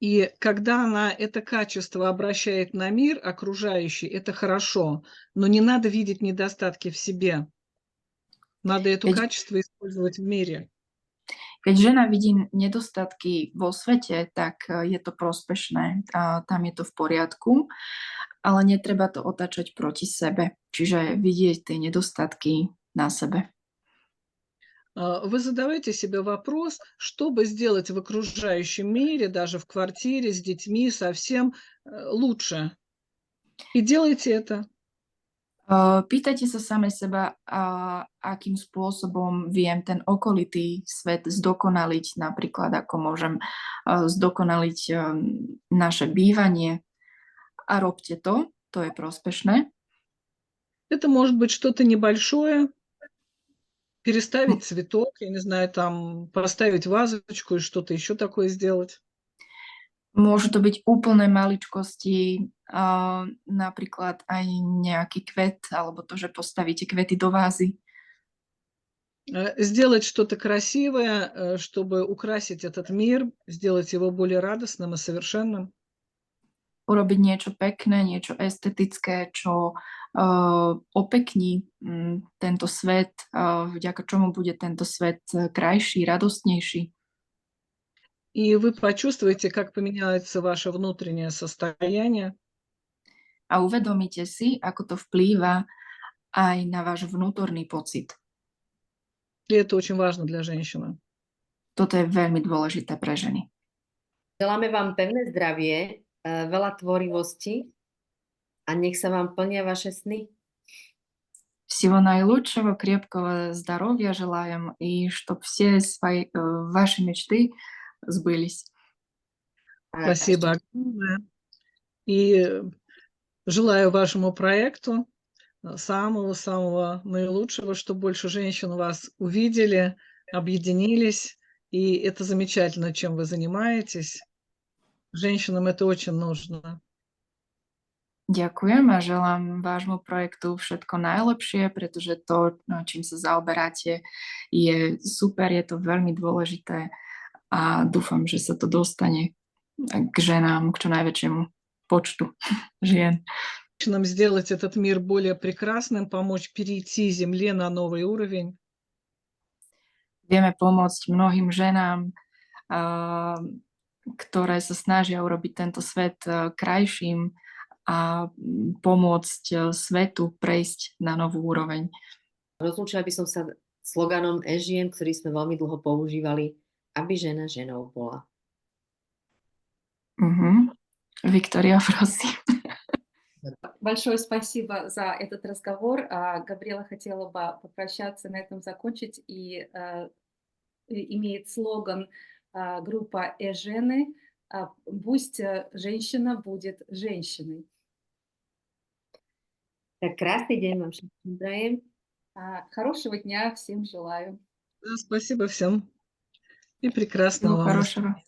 И когда она это качество обращает на мир окружающий, это хорошо, но не надо видеть недостатки в себе. Надо это качество использовать в мире. Keď žena vidí nedostatky vo svete, tak je to prospešné, tam je to v poriadku, ale netreba to otáčať proti sebe, čiže vidieť tie nedostatky na sebe. Вы задавайте себе вопрос, что бы сделать в окружающем мире, даже в квартире, с детьми, совсем лучше. И делайте это. Pýtajte sa same seba, akým spôsobom viem ten okolitý svet zdokonaliť, napríklad ako môžem zdokonaliť naše bývanie. A robte to, to je prospešné. Это может быть что-то небольшое, переставить цветок, я не знаю, там поставить вазочку и что-то еще такое сделать. Môžu to byť úplné maličkosti, napríklad aj nejaký kvet, alebo to, že postavíte kvety do vázy. Сделать что-то красивое, чтобы украсить этот мир, сделать его более радостным и совершенным. Urobiť niečo pekné, niečo estetické, čo opekní tento svet, vďaka čomu bude tento svet krajší, radostnejší. И вы почувствуете, как поменяется ваше внутреннее состояние. A uvedomíte si, ako to vplýva aj na váš vnútorný pocit. И это очень важно для женщины. Toto je veľmi dôležité pre ženy. Želáme vám pevné zdravie, veľa tvorivosti a nech sa vám plnia vaše sny. Всего наилучшего, крепкого здоровья желаем, и чтобы все ваши мечты сбылись. Спасибо огромное. И желаю вашему проекту самого-самого наилучшего, чтобы больше женщин вас увидели, объединились. И это замечательно, чем вы занимаетесь. Женщинам это очень нужно. Ďakujem a želám vášmu projektu všetko najlepšie, pretože to, čím sa zaoberáte, je super, je to veľmi dôležité a dúfam, že sa to dostane k ženám, k čo najväčšiemu počtu žien. Нам сделать этот мир более прекрасным, помочь перейти Земле на новый уровень. Vieme pomôcť mnohým ženám, ktoré sa snažia urobiť tento svet krajším a pomôcť svetu prejsť na novú úroveň. Rozlúčila by som sa sloganom žien, ktorý sme veľmi dlho používali, aby žena ženou bola. Виктория, prosím. Большое спасибо за этот разговор. Габриэла хотела бы попрощаться, на этом закончить. И имеет слоган группа «Эжены» Пусть женщина будет женщиной. Tak krásny deň vám všetkým prajem. Хорошего дня всем желаю. Да, спасибо всем и Всего прекрасного вам хорошего.